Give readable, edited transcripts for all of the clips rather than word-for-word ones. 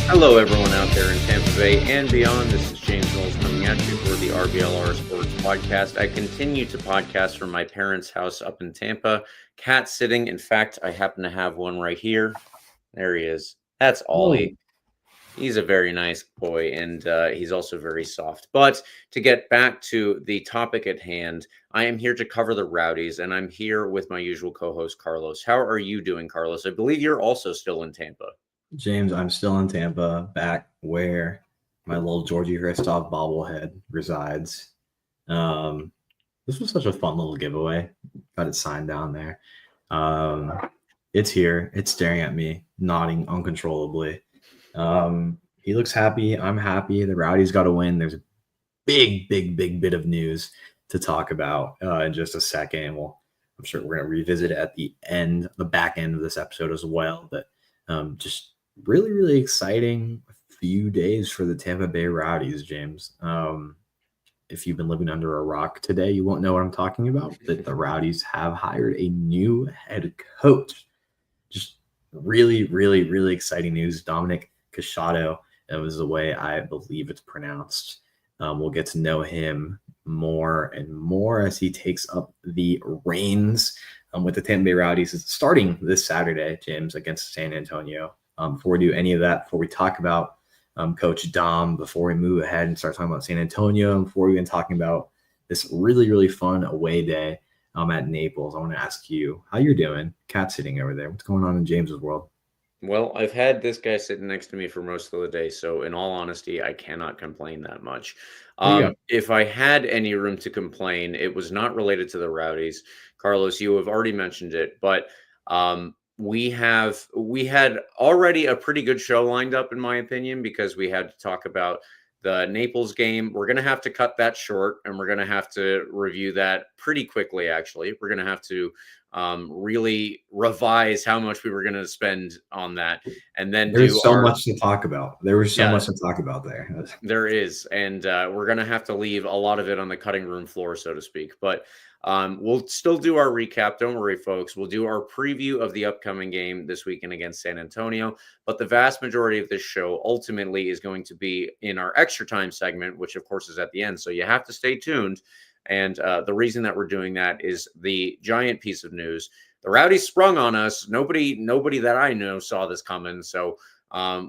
Hello, everyone out there in Tampa Bay and beyond. This is James Knowles coming at you for the RBLR Sports podcast. I continue to podcast from my parents' house up in Tampa. Cat sitting. In fact, I happen to have one right here. There he is. That's Ollie. He's a very nice boy, and he's also very soft. But to get back to the topic at hand, I am here to cover the Rowdies, and I'm here with my usual co-host, Carlos. How are you doing, Carlos? I believe you're also still in Tampa. James, I'm still in Tampa, back where my little Georgie Christoph bobblehead resides. This was such a fun little giveaway. Got it signed down there. It's here. It's staring at me, nodding uncontrollably. He looks happy. I'm happy. The Rowdies got a win. There's a big bit of news to talk about in just a second. I'm sure we're going to revisit it at the back end of this episode as well. But just really exciting few days for the Tampa Bay Rowdies, James. If you've been living under a rock today, you won't know what I'm talking about. But the Rowdies have hired a new head coach. Just really exciting news. Dominic Casciato, that was the way I believe it's pronounced. We'll get to know him more and more as he takes up the reins with the Tampa Bay Rowdies starting this Saturday, James, against San Antonio. Before we do any of that, before we talk about Coach Dom, before we move ahead and start talking about San Antonio, before we begin talking about this really fun away day at Naples, I want to ask you how you're doing. Cat sitting over there. What's going on in James's world? Well, I've had this guy sitting next to me for most of the day, so in all honesty, I cannot complain that much. If I had any room to complain, it was not related to the Rowdies. Carlos, you have already mentioned it, but we had already a pretty good show lined up, in my opinion, because we had to talk about the Naples game. We're going to have to cut that short, and we're going to have to review that pretty quickly, actually. We're going to have to really revise how much we were going to spend on that. And then there's so much to talk about. There was so much to talk about there. There is. And we're going to have to leave a lot of it on the cutting room floor, so to speak. But we'll still do our recap. Don't worry, folks. We'll do our preview of the upcoming game this weekend against San Antonio. But the vast majority of this show ultimately is going to be in our extra time segment, which, of course, is at the end. So you have to stay tuned. And the reason that we're doing that is the giant piece of news. The Rowdies sprung on us. Nobody that I know saw this coming. So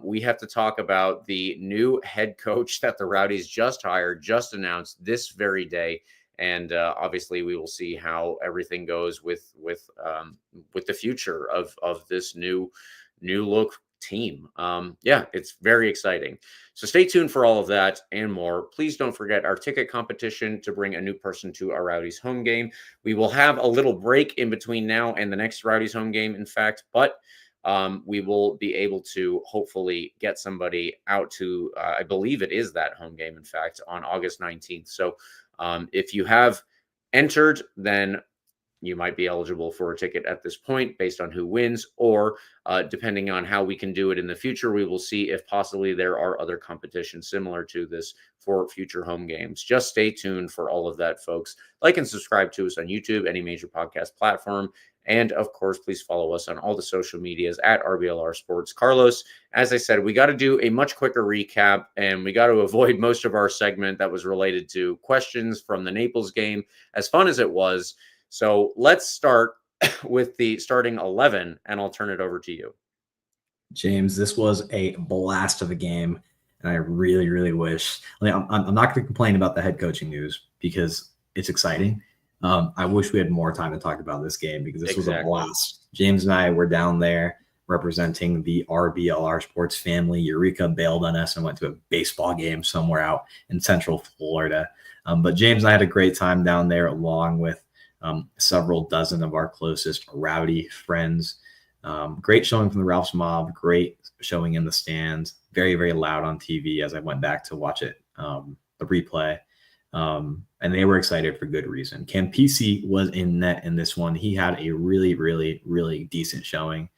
we have to talk about the new head coach that the Rowdies just hired, just announced this very day. And obviously, we will see how everything goes with the future of this new look team. It's very exciting. So stay tuned for all of that and more. Please don't forget our ticket competition to bring a new person to our Rowdies home game. We will have a little break in between now and the next Rowdies home game, in fact, but we will be able to hopefully get somebody out to, I believe it is that home game, in fact, on August 19th. So if you have entered, then you might be eligible for a ticket at this point based on who wins, or depending on how we can do it in the future, we will see if possibly there are other competitions similar to this for future home games. Just stay tuned for all of that, folks. Like and subscribe to us on YouTube, any major podcast platform. And of course, please follow us on all the social medias at RBLR Sports. Carlos, as I said, we got to do a much quicker recap, and we got to avoid most of our segment that was related to questions from the Naples game, as fun as it was. So let's start with the starting 11, and I'll turn it over to you. James, this was a blast of a game, and I really wish. I'm not going to complain about the head coaching news because it's exciting. I wish we had more time to talk about this game because this was a blast. James and I were down there representing the RBLR Sports family. Eureka bailed on us and went to a baseball game somewhere out in Central Florida. But James and I had a great time down there, along with several dozen of our closest Rowdy friends. Great showing from the Ralph's Mob. Great showing in the stands. Very loud on TV as I went back to watch it, the replay. And they were excited for good reason. Campisi was in net in this one. He had a really decent showing,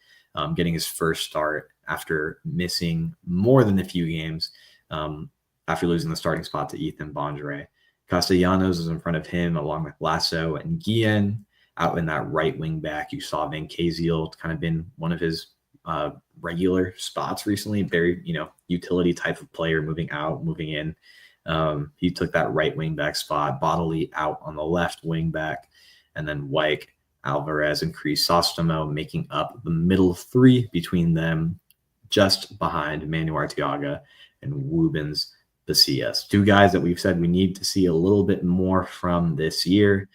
getting his first start after missing more than a few games after losing the starting spot to Ethan Bondre. Castellanos was in front of him, along with Lasso and Guillen. Out in that right wing back, you saw Van Kaziel kind of been one of his regular spots recently. Very, utility type of player, moving out, moving in. He took that right wing back spot, Bodily out on the left wing back, and then Wyke, Alvarez, and Crisostomo making up the middle three between them, just behind Manu Arteaga and Wubens Bacias. Two guys that we've said we need to see a little bit more from this year.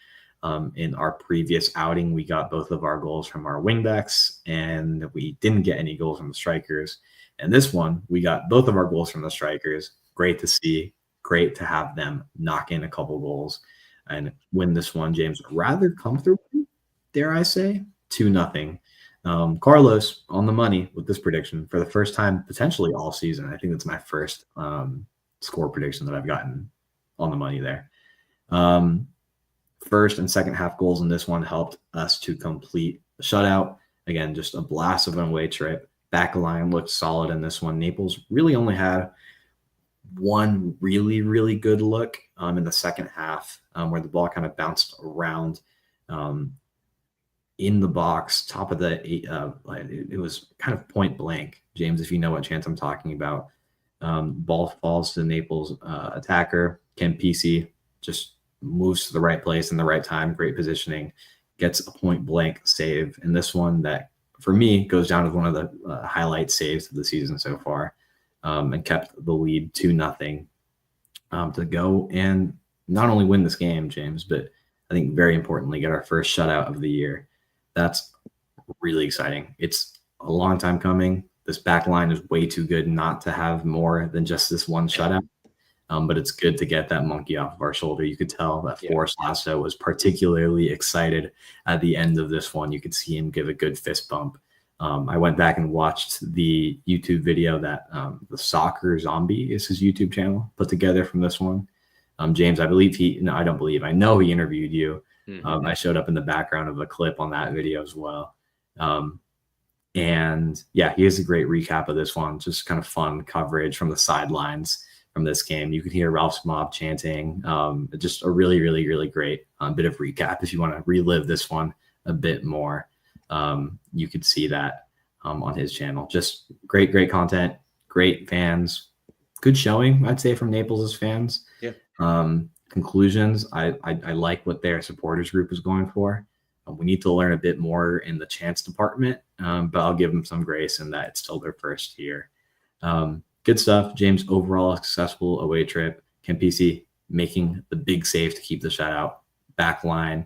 In our previous outing, we got both of our goals from our wingbacks, and we didn't get any goals from the strikers. And this one, we got both of our goals from the strikers. Great to see. Great to have them knock in a couple goals and win this one, James, rather comfortably, dare I say, 2-0. Carlos on the money with this prediction for the first time, potentially all season. I think that's my first score prediction that I've gotten on the money there. First and second half goals in this one helped us to complete the shutout. Again, just a blast of an away trip. Back line looked solid in this one. Naples really only had one really, really good look in the second half where the ball kind of bounced around in the box, top of the it was kind of point blank, James, if you know what chance I'm talking about. Ball falls to the Naples attacker. Campisi just moves to the right place in the right time. Great positioning. Gets a point blank save. And this one that, for me, goes down as one of the highlight saves of the season so far, and kept the lead 2-0 to go and not only win this game, James, but I think very importantly, get our first shutout of the year. That's really exciting. It's a long time coming. This back line is way too good not to have more than just this one shutout. But it's good to get that monkey off of our shoulder. You could tell that Forrest Lasso was particularly excited at the end of this one. You could see him give a good fist bump. I went back and watched the YouTube video that the Soccer Zombie is his YouTube channel put together from this one. James, I know he interviewed you. Mm-hmm. I showed up in the background of a clip on that video as well. And yeah, he has a great recap of this one. Just kind of fun coverage from the sidelines from this game. You could hear Ralph's mob chanting. Just a really, really, really great bit of recap. If you want to relive this one a bit more, you could see that on his channel. Just great, great content, great fans, good showing, I'd say, from Naples' fans. Yeah. Conclusions, I like what their supporters group is going for. We need to learn a bit more in the chance department, but I'll give them some grace in that it's still their first year. Good stuff, James. Overall, successful away trip. Campisi making the big save to keep the shutout. Back line,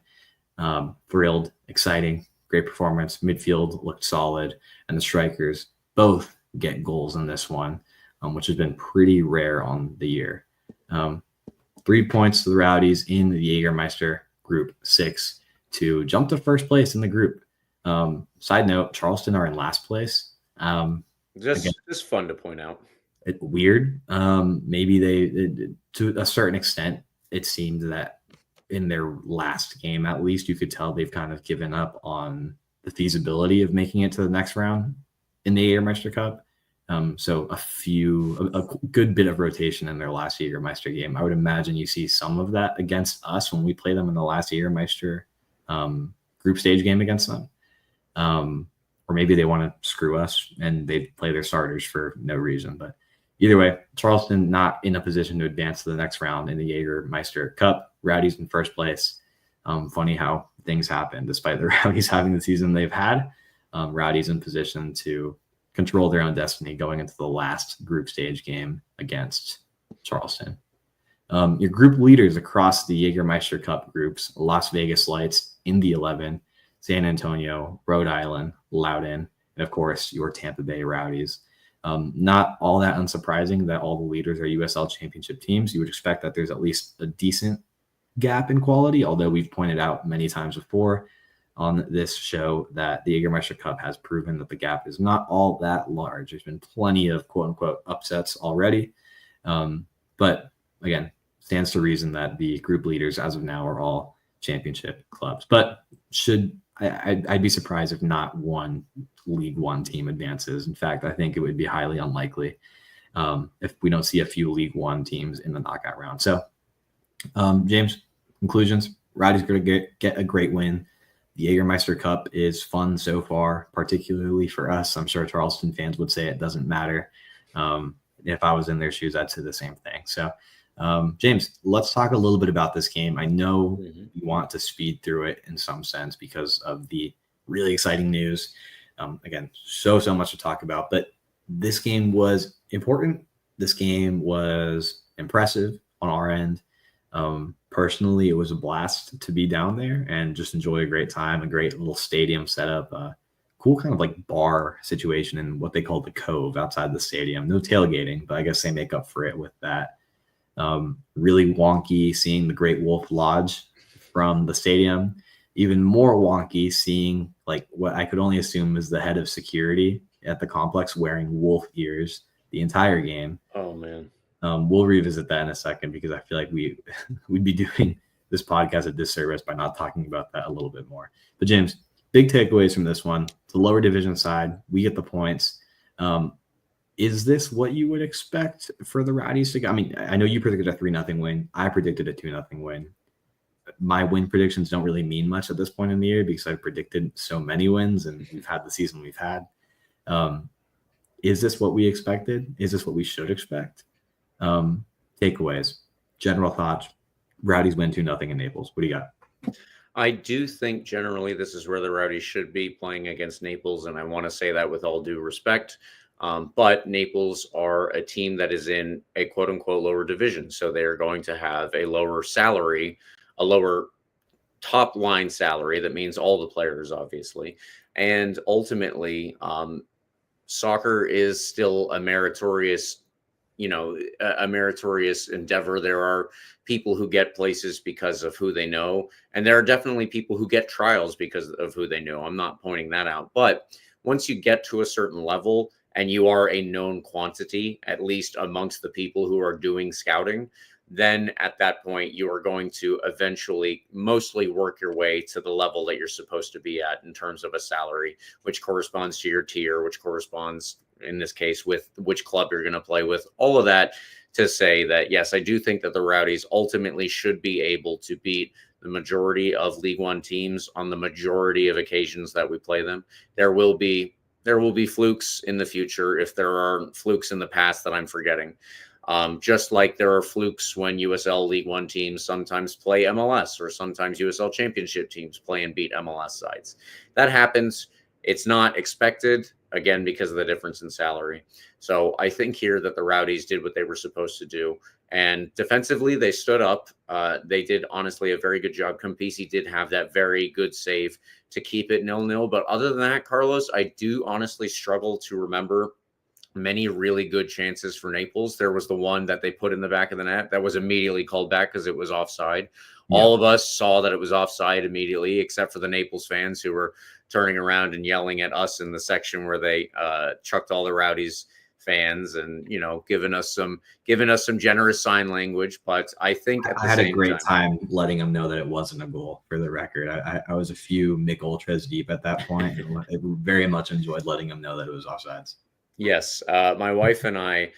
thrilled, exciting, great performance. Midfield looked solid, and the strikers both get goals in this one, which has been pretty rare on the year. 3 points to the Rowdies in the Jägermeister Group 6 to jump to first place in the group. Side note, Charleston are in last place. Just fun to point out. Weird. Maybe they, to a certain extent, it seemed that in their last game, at least, you could tell they've kind of given up on the feasibility of making it to the next round in the Jägermeister Cup. So a good bit of rotation in their last Jägermeister game. I would imagine you see some of that against us when we play them in the last Jägermeister group stage game against them. Or maybe they want to screw us and they play their starters for no reason. But either way, Charleston not in a position to advance to the next round in the Jägermeister Cup. Rowdies in first place. Funny how things happen. Despite the Rowdies having the season they've had, Rowdies in position to control their own destiny going into the last group stage game against Charleston. Your group leaders across the Jägermeister Cup groups: Las Vegas Lights, Indy 11, San Antonio, Rhode Island, Loudoun, and of course your Tampa Bay Rowdies. Not all that unsurprising that all the leaders are USL Championship teams. You would expect that there's at least a decent gap in quality, although we've pointed out many times before on this show that the Jägermeister Cup has proven that the gap is not all that large. There's been plenty of quote-unquote upsets already. But again, stands to reason that the group leaders as of now are all championship clubs. But I'd be surprised if not one League One team advances. In fact, I think it would be highly unlikely if we don't see a few League One teams in the knockout round. So, James, conclusions. Rowdies going to get a great win The Jägermeister Cup is fun so far, particularly for us. I'm sure Charleston fans would say it doesn't matter. If I was in their shoes, I'd say the same thing. So, James, let's talk a little bit about this game. I know you want to speed through it in some sense because of the really exciting news. Again, so much to talk about, but this game was important. This game was impressive on our end. Personally, it was a blast to be down there and just enjoy a great time, a great little stadium setup, cool kind of like bar situation in what they call the Cove outside the stadium. No tailgating, but I guess they make up for it with that. Really wonky seeing the Great Wolf Lodge from the stadium. Even more wonky seeing like what I could only assume is the head of security at the complex wearing wolf ears the entire game. Oh, man. We'll revisit that in a second because I feel like we'd be doing this podcast a disservice by not talking about that a little bit more. But James, big takeaways from this one. The lower division side, we get the points. Is this what you would expect for the Rowdies to go? I mean, I know you predicted a 3-0 win. I predicted a 2-0 win. My win predictions don't really mean much at this point in the year because I predicted so many wins and we've had the season we've had. Is this what we expected? Is this what we should expect? Takeaways, general thoughts. Rowdies win 2-0 in Naples. What do you got? I do think generally this is where the Rowdies should be playing against Naples, and I want to say that with all due respect. But Naples are a team that is in a quote-unquote lower division, so they are going to have a lower salary, a lower top-line salary. That means all the players, obviously. And ultimately, soccer is still a meritorious endeavor. There are people who get places because of who they know. And there are definitely people who get trials because of who they know. I'm not pointing that out. But once you get to a certain level and you are a known quantity, at least amongst the people who are doing scouting, then at that point, you are going to eventually mostly work your way to the level that you're supposed to be at in terms of a salary, which corresponds to your tier, which corresponds in this case with which club you're going to play with. All of that to say that, yes, I do think that the Rowdies ultimately should be able to beat the majority of League One teams on the majority of occasions that we play them. There will be flukes in the future if there are flukes in the past that I'm forgetting. Just like there are flukes when USL League One teams sometimes play MLS or sometimes USL Championship teams play and beat MLS sides. That happens. It's not expected, again, because of the difference in salary. So I think here that the Rowdies did what they were supposed to do. And defensively, they stood up. They did, honestly, a very good job. Campisi did have that very good save to keep it 0-0. But other than that, Carlos, I do honestly struggle to remember many really good chances for Naples. There was the one that they put in the back of the net that was immediately called back because it was offside. Yeah. All of us saw that it was offside immediately, except for the Naples fans who were turning around and yelling at us in the section where they chucked all the Rowdies fans and, you know, giving us some generous sign language. But I think I had a great time letting them know that it wasn't a goal, for the record. I was a few Mick Ultras deep at that point and I very much enjoyed letting them know that it was offsides. Yes, my wife and I,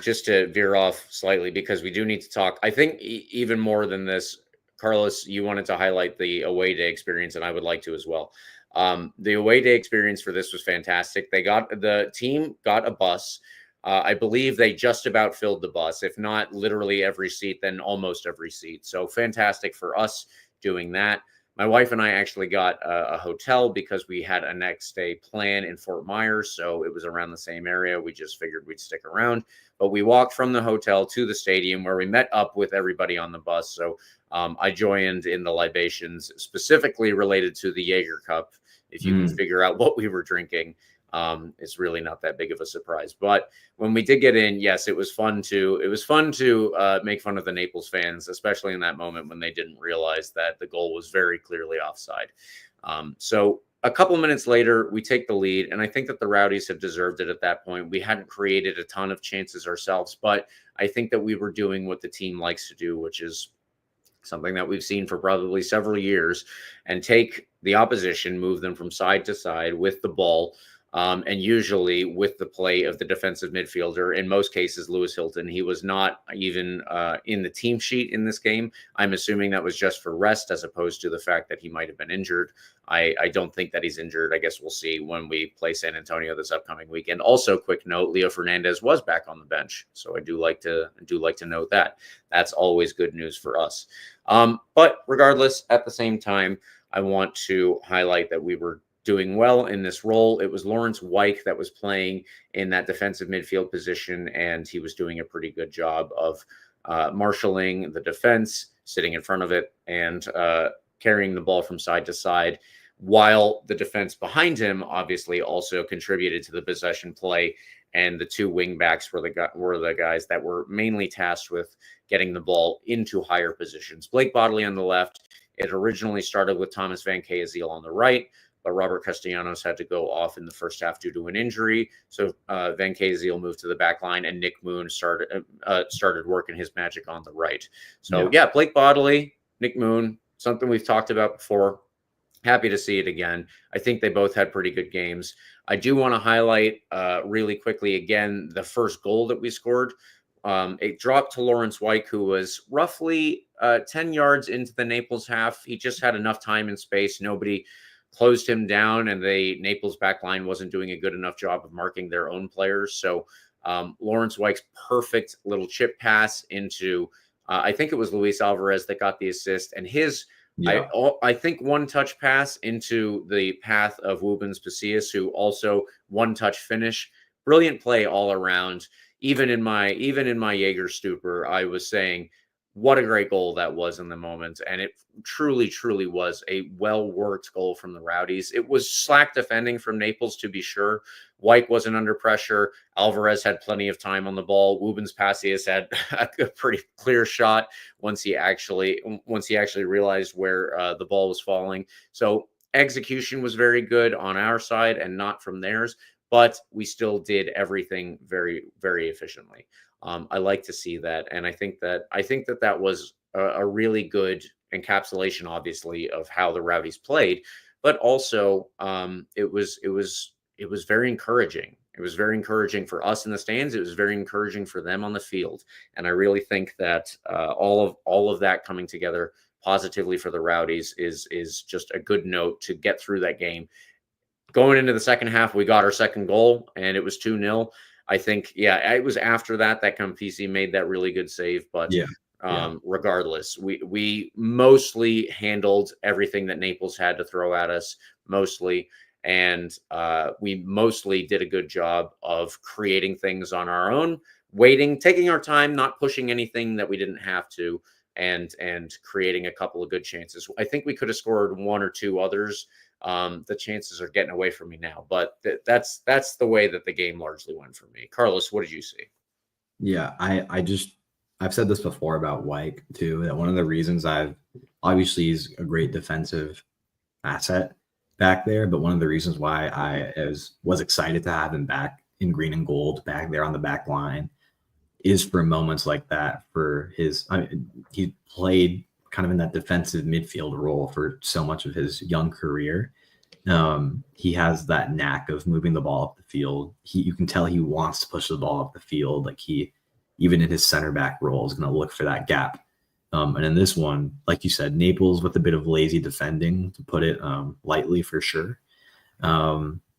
just to veer off slightly, because we do need to talk. I think even more than this, Carlos, you wanted to highlight the away day experience, and I would like to as well. The away day experience for this was fantastic. The team got a bus. I believe they just about filled the bus, if not literally every seat, then almost every seat. So fantastic for us doing that. My wife and I actually got a hotel because we had a next day plan in Fort Myers. So it was around the same area. We just figured we'd stick around. But we walked from the hotel to the stadium where we met up with everybody on the bus. So I joined in the libations specifically related to the Jager Cup. If you can figure out what we were drinking, it's really not that big of a surprise. But when we did get in, yes, it was fun to make fun of the Naples fans, especially in that moment when they didn't realize that the goal was very clearly offside. So a couple minutes later, we take the lead, and I think that the Rowdies have deserved it at that point. We hadn't created a ton of chances ourselves, but I think that we were doing what the team likes to do, which is something that we've seen for probably several years, and take the opposition, move them from side to side with the ball, And usually with the play of the defensive midfielder, in most cases, Lewis Hilton, he was not even in the team sheet in this game. I'm assuming that was just for rest as opposed to the fact that he might have been injured. I don't think that he's injured. I guess we'll see when we play San Antonio this upcoming weekend. Also, quick note: Leo Fernandez was back on the bench, so I do like to note that. That's always good news for us. But regardless, at the same time, I want to highlight that we were doing well in this role. It was Lawrence Wyke that was playing in that defensive midfield position, and he was doing a pretty good job of marshaling the defense, sitting in front of it, and carrying the ball from side to side, while the defense behind him obviously also contributed to the possession play. And the two wing backs were the guys that were mainly tasked with getting the ball into higher positions. Blake Bodley on the left. It originally started with Thomas Van Casciato on the right, but Robert Castellanos had to go off in the first half due to an injury. So Van Casciato moved to the back line, and Nick Moon started working his magic on the right. So yeah, Blake Bodley, Nick Moon, something we've talked about before. Happy to see it again. I think they both had pretty good games. I do want to highlight really quickly again the first goal that we scored. It dropped to Lawrence Wyke, who was roughly 10 yards into the Naples half. He just had enough time and space. Nobody closed him down, and the Naples back line wasn't doing a good enough job of marking their own players. So Lawrence Wyke's perfect little chip pass into, I think it was Luis Alvarez that got the assist, and his, I think, one-touch pass into the path of Wubens Pacias, who also one-touch finish. Brilliant play all around. Even in my Jager stupor, I was saying, what a great goal that was in the moment. And it truly, truly was a well-worked goal from the Rowdies. It was slack defending from Naples, to be sure. Wyke wasn't under pressure. Alvarez had plenty of time on the ball. Wubens Pacias had a pretty clear shot once he actually realized where the ball was falling. So execution was very good on our side and not from theirs, but we still did everything very, very efficiently. I like to see that, and I think that was a really good encapsulation, obviously, of how the Rowdies played, but also it was very encouraging. It was very encouraging for us in the stands. It was very encouraging for them on the field, and I really think that all of that coming together positively for the Rowdies is just a good note to get through that game. Going into the second half, we got our second goal, and it was 2-0. I think, it was after that Campisi made that really good save. But regardless, we mostly handled everything that Naples had to throw at us, mostly. And we mostly did a good job of creating things on our own, waiting, taking our time, not pushing anything that we didn't have to, and creating a couple of good chances. I think we could have scored one or two others. The chances are getting away from me now, but that's the way that the game largely went for me. Carlos, what did you see? Yeah, I've said this before about Wyke too, that one of the reasons obviously he's a great defensive asset back there, but one of the reasons why I was excited to have him back in green and gold back there on the back line is for moments like that. He played kind of in that defensive midfield role for so much of his young career. He has that knack of moving the ball up the field. You can tell he wants to push the ball up the field. Like even in his center back role, is going to look for that gap. And in this one, like you said, Naples with a bit of lazy defending, to put it lightly, for sure.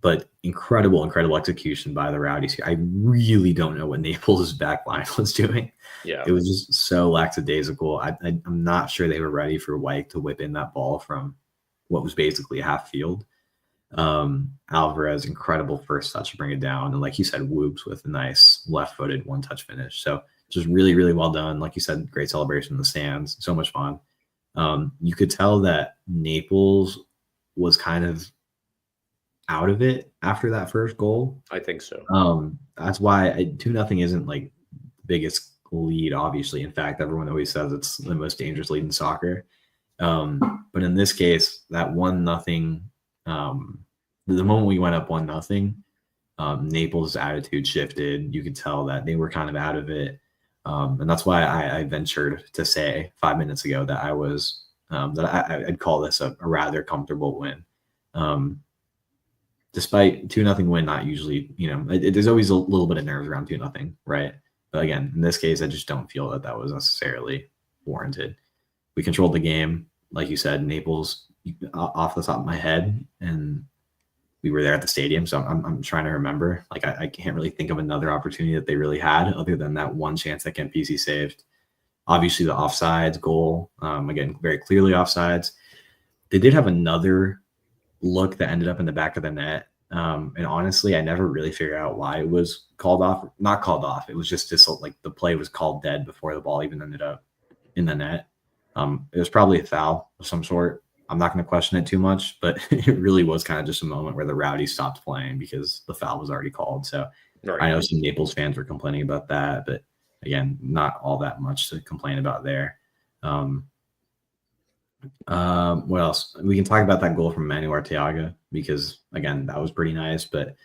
But incredible execution by the Rowdies here. I really don't know what Naples' back line was doing. Yeah, it was just so lackadaisical. I'm not sure they were ready for Wyke to whip in that ball from what was basically a half field. Alvarez, incredible first touch to bring it down. And like you said, Whoops with a nice left-footed one-touch finish. So just really, really well done. Like you said, great celebration in the stands. So much fun. You could tell that Naples was kind of out of it after that first goal. I think so. That's why 2-0 isn't like the biggest lead, obviously. In fact, everyone always says it's the most dangerous lead in soccer. But in this case, that 1-0, the moment we went up 1-0, Naples' attitude shifted. You could tell that they were kind of out of it. And that's why I ventured to say 5 minutes ago that I'd call this a rather comfortable win. despite 2-0 win, not usually, there's always a little bit of nerves around 2-0, right? But again, in this case, I just don't feel that was necessarily warranted. We controlled the game, like you said, Naples off the top of my head, and we were there at the stadium, so I'm trying to remember. Like I can't really think of another opportunity that they really had other than that one chance that Campisi saved. Obviously, the offsides goal, again, very clearly offsides. They did have another look that ended up in the back of the net. And honestly, I never really figured out why it was called off. Not called off. It was just like the play was called dead before the ball even ended up in the net. It was probably a foul of some sort. I'm not going to question it too much, but it really was kind of just a moment where the Rowdies stopped playing because the foul was already called. So right. I know some Naples fans were complaining about that, but again, not all that much to complain about there. What else? We can talk about that goal from Manu Arteaga because, again, that was pretty nice. But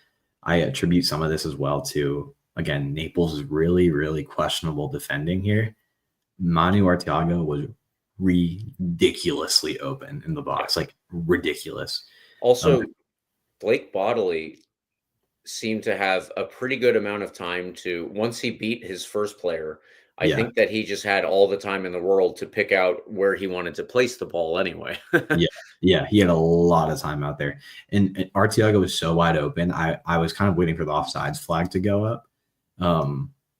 I attribute some of this as well to, again, Naples is really, really questionable defending here. Manu Arteaga was ridiculously open in the box, like ridiculous. Also, Blake Bodley seemed to have a pretty good amount of time to, once he beat his first player, I think that he just had all the time in the world to pick out where he wanted to place the ball anyway. Yeah, he had a lot of time out there. And Arteaga was so wide open. I was kind of waiting for the offsides flag to go up.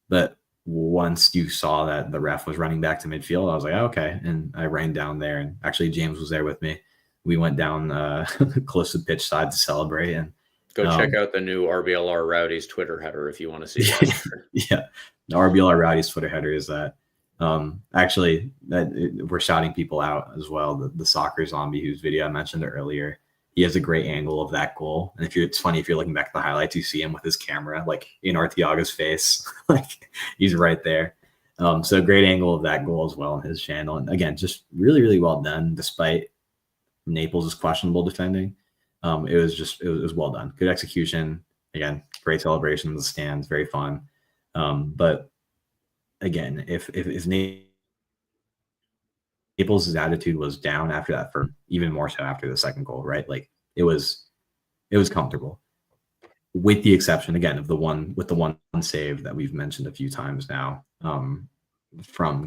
But once you saw that the ref was running back to midfield, I was like, oh, okay. And I ran down there. And actually, James was there with me. We went down close to pitch side to celebrate. And go check out the new RBLR Rowdies Twitter header if you want to see that. Yeah. The RBLR Rowdies Twitter header is that. Actually, we're shouting people out as well. The soccer zombie whose video I mentioned earlier, he has a great angle of that goal. And it's funny if you're looking back at the highlights, you see him with his camera like in Arteaga's face, like he's right there. So great angle of that goal as well on his channel. And again, just really, really well done despite Naples' questionable defending. It was well done. Good execution. Again, great celebration in the stands, very fun. But again, if Naples' attitude was down after that, for even more so after the second goal, right? Like it was comfortable, with the exception again of the one save that we've mentioned a few times now, from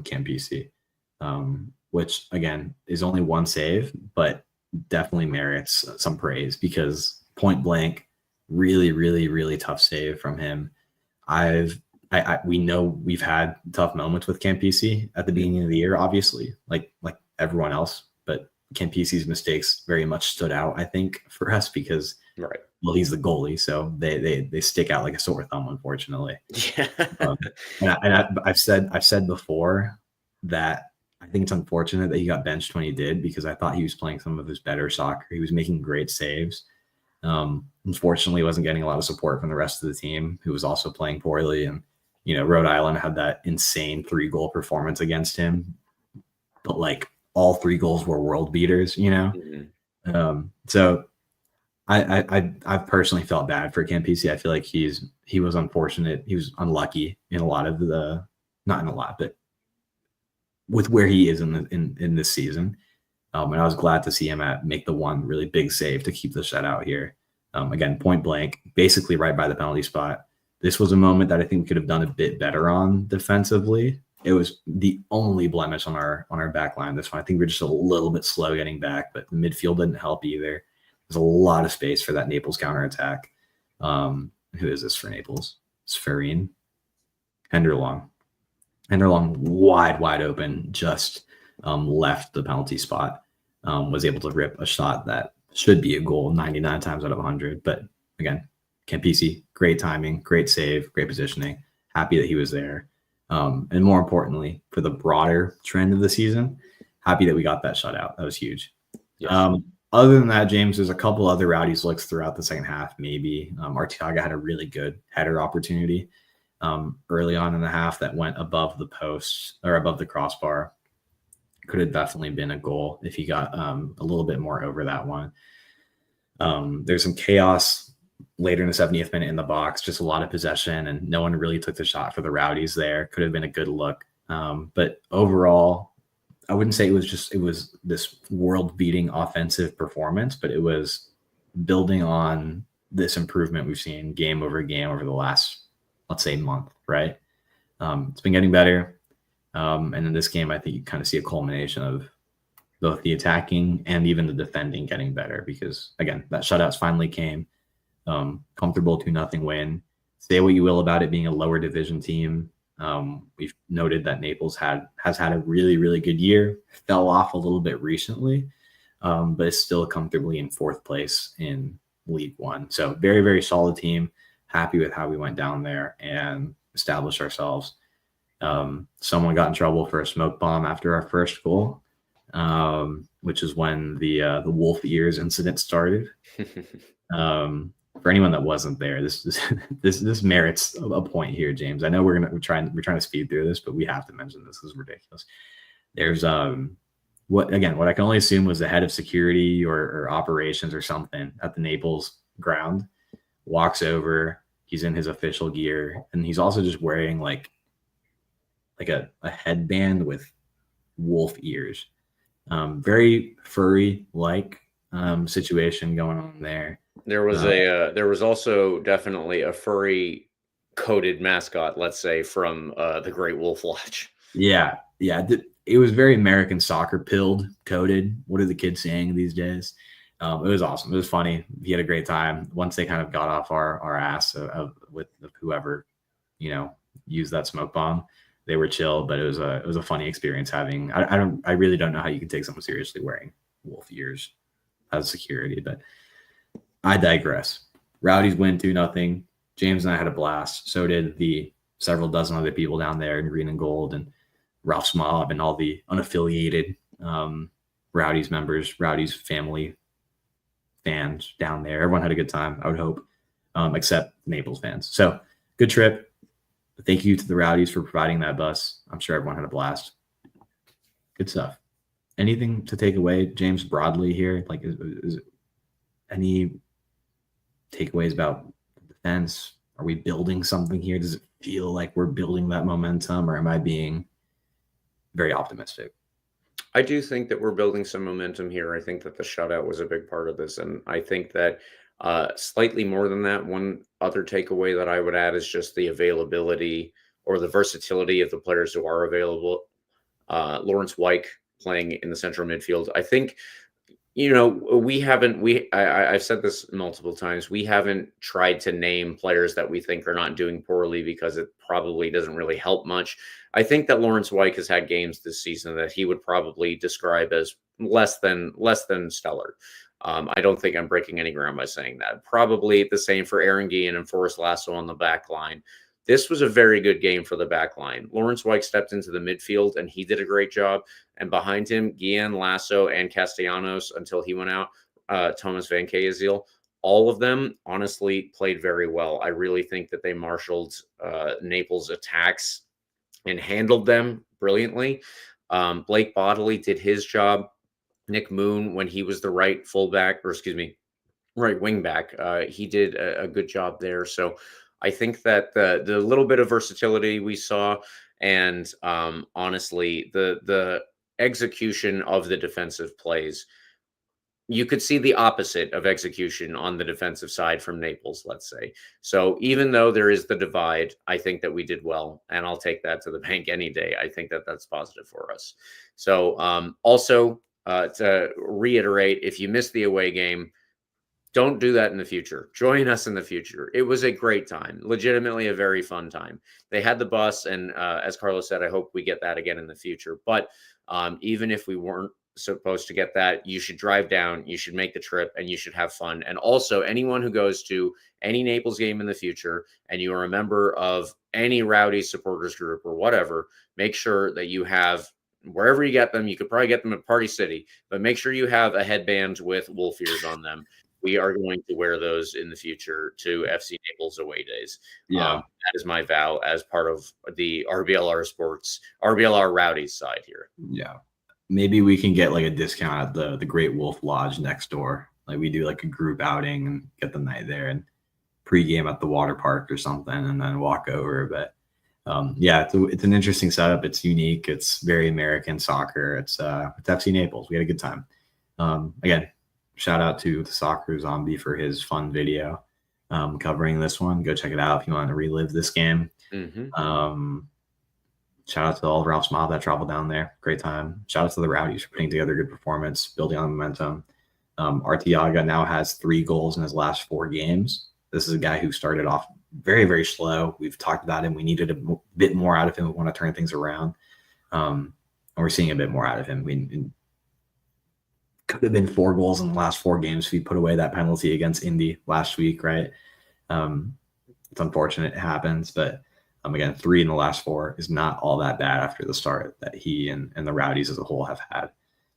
Campisi, which again is only one save, but definitely merits some praise because point blank, really, really, really tough save from him. We know we've had tough moments with Campisi at the beginning of the year, obviously, like everyone else, but Campisi's mistakes very much stood out, I think, for us because, right, well, he's the goalie, so they stick out like a sore thumb, unfortunately. Yeah. I've said before that I think it's unfortunate that he got benched when he did because I thought he was playing some of his better soccer. He was making great saves. Unfortunately, wasn't getting a lot of support from the rest of the team, who was also playing poorly. And Rhode Island had that insane 3-goal performance against him, but like all 3 goals were world beaters, Mm-hmm. So I personally felt bad for Campisi. I feel like he was unfortunate. He was unlucky in a lot of not in a lot, but with where he is in this season. And I was glad to see him make the one really big save to keep the shutout here. Again, point blank, basically right by the penalty spot. This was a moment that I think we could have done a bit better on defensively. It was the only blemish on our back line this one. I think we're just a little bit slow getting back, but the midfield didn't help either. There's a lot of space for that Naples counterattack. Who is this for Naples? It's Farine. Henderlong wide open, just left the penalty spot. Was able to rip a shot that should be a goal 99 times out of 100. But again, Campisi, great timing, great save, great positioning. Happy that he was there. And more importantly, for the broader trend of the season, happy that we got that shutout. That was huge. Yes. Other than that, James, there's a couple other Rowdies looks throughout the second half, maybe. Arteaga had a really good header opportunity early on in the half that went above the post or above the crossbar. Could have definitely been a goal if he got a little bit more over that one. There's some chaos later in the 70th minute in the box, just a lot of possession, and no one really took the shot for the Rowdies there. Could have been a good look. But overall, I wouldn't say it was this world-beating offensive performance, but it was building on this improvement we've seen game over the last, let's say, month, right? It's been getting better. And in this game, I think you kind of see a culmination of both the attacking and even the defending getting better because, again, that shutouts finally came. Comfortable 2-0 win. Say what you will about it being a lower division team. We've noted that Naples has had a really, really good year. Fell off a little bit recently, but is still comfortably in 4th place in League One. So very, very solid team. Happy with how we went down there and established ourselves. Someone got in trouble for a smoke bomb after our first goal, which is when the wolf ears incident started. For anyone that wasn't there, this merits a point here, James. I know we're trying to speed through this, but we have to mention this. This is ridiculous. There's what I can only assume was the head of security or operations or something at the Naples ground walks over. He's in his official gear, and he's also just wearing like a headband with wolf ears. Very furry like situation going on there. There was also definitely a furry coated mascot, let's say, from the Great Wolf Lodge. Yeah. It was very American soccer pilled, coated. What are the kids saying these days? It was awesome. It was funny. He had a great time. Once they kind of got off our ass with whoever, used that smoke bomb, they were chill. But it was a funny experience having. I really don't know how you can take someone seriously wearing wolf ears as security, but I digress. Rowdies win 2-0. James and I had a blast. So did the several dozen other people down there in green and gold, and Ralph Smob and all the unaffiliated Rowdies members, Rowdies family fans down there. Everyone had a good time, I would hope, except Naples fans. So good trip. Thank you to the Rowdies for providing that bus. I'm sure everyone had a blast. Good stuff. Anything to take away, James, broadly here? Like, is any takeaways about the defense? Are we building something here? Does it feel like we're building that momentum, or am I being very optimistic? I do think that we're building some momentum here. I think that the shutout was a big part of this. And I think that slightly more than that, one other takeaway that I would add is just the availability or the versatility of the players who are available. Lawrence Wyke playing in the central midfield. I think, I've said this multiple times. We haven't tried to name players that we think are not doing poorly because it probably doesn't really help much. I think that Lawrence Wyke has had games this season that he would probably describe as less than stellar. I don't think I'm breaking any ground by saying that. Probably the same for Aaron Guillen and Forrest Lasso on the back line. This was a very good game for the back line. Lawrence Wyke stepped into the midfield, and he did a great job. And behind him, Guillen, Lasso, and Castellanos, until he went out, Thomas Van Keezel, all of them honestly played very well. I really think that they marshaled Naples' attacks and handled them brilliantly. Blake Bodley did his job. Nick Moon, when he was the right wing back, he did a good job there. So I think that the little bit of versatility we saw, and honestly, the execution of the defensive plays, you could see the opposite of execution on the defensive side from Naples, let's say. So even though there is the divide, I think that we did well, and I'll take that to the bank any day. I think that that's positive for us. So also to reiterate, if you missed the away game, don't do that in the future. Join us in the future. It was a great time, legitimately a very fun time. They had the bus, and as Carlos said, I hope we get that again in the future. But even if we weren't supposed to get that, you should drive down, you should make the trip, and you should have fun. And also, anyone who goes to any Naples game in the future and you are a member of any Rowdy supporters group or whatever, make sure that you have, wherever you get them, you could probably get them at Party City, but make sure you have a headband with wolf ears on them. We are going to wear those in the future to FC Naples away days. Yeah. That is my vow as part of the RBLR Sports, RBLR Rowdies side here. Yeah. Maybe we can get like a discount at the Great Wolf Lodge next door. Like we do like a group outing and get the night there and pregame at the water park or something and then walk over. But it's an interesting setup. It's unique. It's very American soccer. It's FC Naples. We had a good time. Again, shout out to the Soccer Zombie for his fun video. covering this one. Go check it out if you want to relive this game. Shout out to all the Ralph's Mob that traveled down there. Great time. Shout out to the Rowdies for putting together a good performance, building on momentum. Arteaga now has 3 goals in his last 4 games. This is a guy who started off very, very slow. We've talked about him. We needed a bit more out of him. We want to turn things around. And we're seeing a bit more out of him. It could have been 4 goals in the last 4 games if he put away that penalty against Indy last week, right? It's unfortunate it happens, but again, 3 in the last 4 is not all that bad after the start that he and the Rowdies as a whole have had.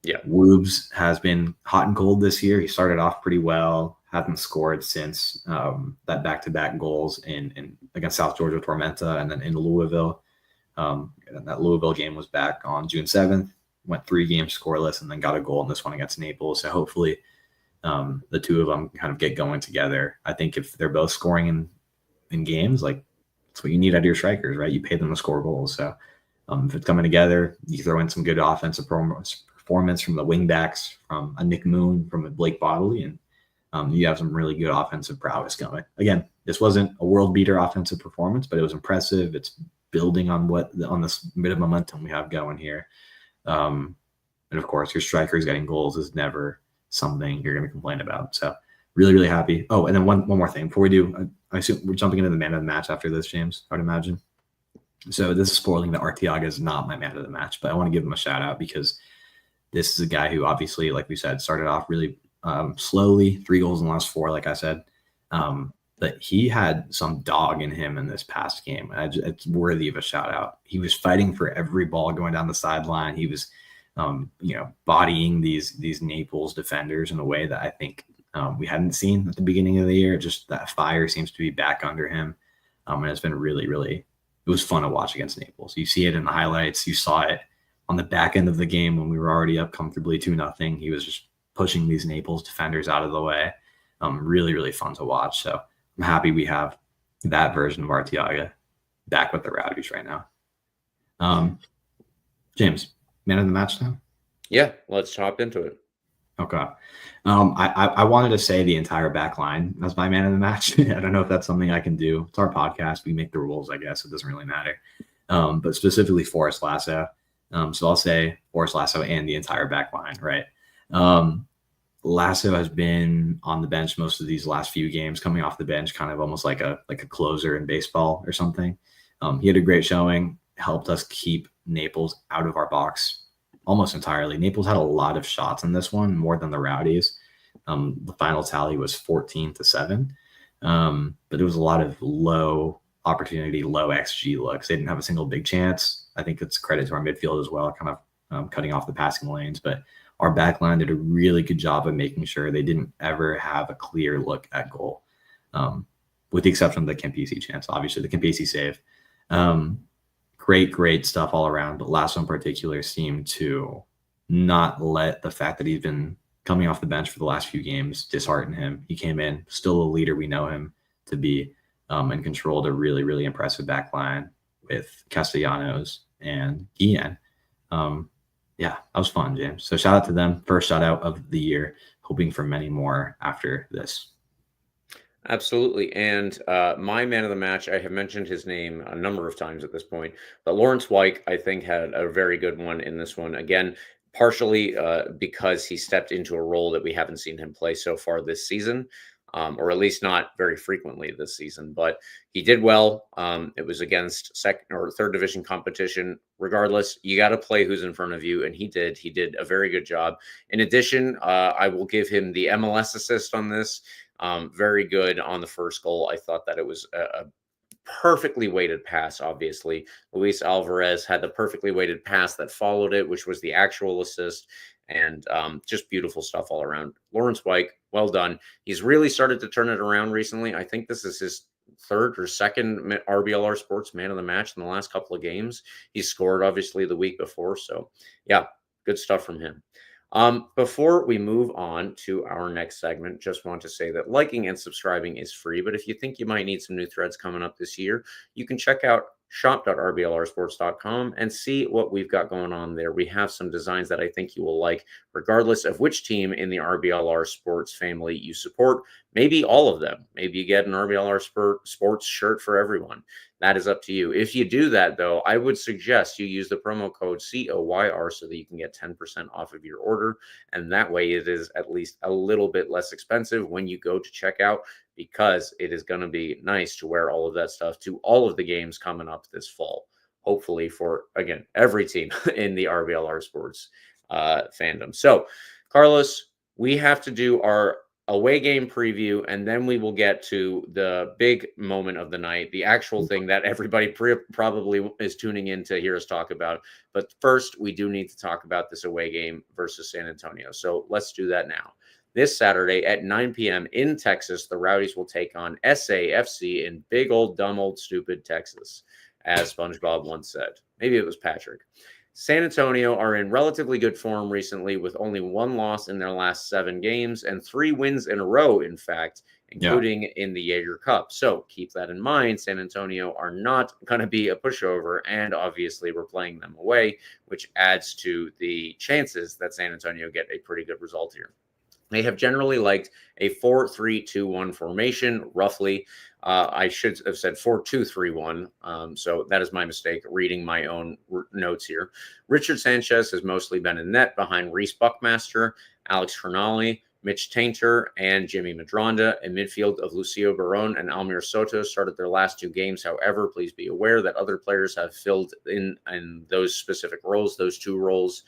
Yeah. Woobs has been hot and cold this year. He started off pretty well, hasn't scored since that back-to-back goals in against South Georgia Tormenta and then in Louisville. And that Louisville game was back on June 7th, went 3 games scoreless, and then got a goal in this one against Naples. So hopefully the two of them kind of get going together. I think if they're both scoring in games, like, that's what you need out of your strikers, right? You pay them to score goals. So if it's coming together, you throw in some good offensive performance from the wingbacks, from a Nick Moon, from a Blake Bodley, and you have some really good offensive prowess going. Again, this wasn't a world beater offensive performance, but it was impressive. It's building on this bit of momentum we have going here. And of course, your strikers getting goals is never something you're going to complain about. So really, really happy. Oh, and then one more thing before we do. I assume we're jumping into the man of the match after this, James, I would imagine. So this is spoiling that Arteaga is not my man of the match, but I want to give him a shout out because this is a guy who obviously, like we said, started off really slowly, 3 goals in the last 4, like I said. But he had some dog in him in this past game. It's worthy of a shout out. He was fighting for every ball going down the sideline. He was, bodying these Naples defenders in a way that I think we hadn't seen at the beginning of the year. Just that fire seems to be back under him. And it's been really, really, it was fun to watch against Naples. You see it in the highlights. You saw it on the back end of the game when we were already up comfortably 2-0. He was just pushing these Naples defenders out of the way. Really, really fun to watch. So I'm happy we have that version of Arteaga back with the Rowdies right now. James, man of the match now? Yeah, let's hop into it. Okay. I wanted to say the entire back line as my man of the match. I don't know if that's something I can do. It's our podcast. We make the rules, I guess. It doesn't really matter. But specifically Forrest Lasso. So I'll say Forrest Lasso and the entire back line, right? Lasso has been on the bench most of these last few games, coming off the bench, kind of almost like a closer in baseball or something. He had a great showing, helped us keep Naples out of our box almost entirely. Naples had a lot of shots in this one, more than the Rowdies. The final tally was 14-7. But it was a lot of low opportunity, low XG looks. They didn't have a single big chance. I think it's credit to our midfield as well, kind of cutting off the passing lanes. But our back line did a really good job of making sure they didn't ever have a clear look at goal, with the exception of the Campisi chance, obviously, the Campisi save. Great stuff all around, but Lasso in particular seemed to not let the fact that he's been coming off the bench for the last few games dishearten him. He came in, still a leader we know him to be, and controlled a really, really impressive back line with Castellanos and Guillen. Yeah, that was fun, James. So shout out to them. First shout out of the year, hoping for many more after this. Absolutely. And my man of the match, I have mentioned his name a number of times at this point, but Lawrence White, I think, had a very good one in this one. Again, partially because he stepped into a role that we haven't seen him play so far this season, or at least not very frequently this season, but he did well. It was against second or third division competition. Regardless, you got to play who's in front of you, and he did. He did a very good job. In addition, I will give him the MLS assist on this. Very good on the first goal. I thought that it was a perfectly weighted pass, obviously. Luis Alvarez had the perfectly weighted pass that followed it, which was the actual assist, and just beautiful stuff all around. Lawrence White, well done. He's really started to turn it around recently. I think this is his third or second RBLR Sports man of the match in the last couple of games. He scored, obviously, the week before. So, yeah, good stuff from him. Before we move on to our next segment, just want to say that liking and subscribing is free, but if you think you might need some new threads coming up this year, you can check out shop.rblrsports.com, and see what we've got going on there. We have some designs that I think you will like, regardless of which team in the RBLR Sports family you support. Maybe all of them. Maybe you get an RBLR Sports shirt for everyone. That is up to you. If you do that, though, I would suggest you use the promo code COYR so that you can get 10% off of your order. And that way it is at least a little bit less expensive when you go to checkout, because it is going to be nice to wear all of that stuff to all of the games coming up this fall. Hopefully for, again, every team in the RBLR Sports fandom. So, Carlos, we have to do our away game preview, and then we will get to the big moment of the night, the actual thing that everybody probably is tuning in to hear us talk about. But first, we do need to talk about this away game versus San Antonio. So let's do that now. This Saturday at 9 p.m. in Texas, the Rowdies will take on SAFC in big old, dumb, old, stupid Texas, as SpongeBob once said. Maybe it was Patrick. San Antonio are in relatively good form recently, with only one loss in their last 7 games and 3 wins in a row, in fact, including in the Jager Cup. So keep that in mind. San Antonio are not going to be a pushover, and obviously we're playing them away, which adds to the chances that San Antonio get a pretty good result here. They have generally liked a 4-3-2-1 formation, roughly. I should have said 4-2-3-1. So that is my mistake, reading my own notes here. Richard Sanchez has mostly been in net behind Reese Buckmaster, Alex Crognali, Mitch Tainter, and Jimmy Medranda. In midfield of Lucio Barón and Almir Soto started their last 2 games. However, please be aware that other players have filled in those specific roles, those 2 roles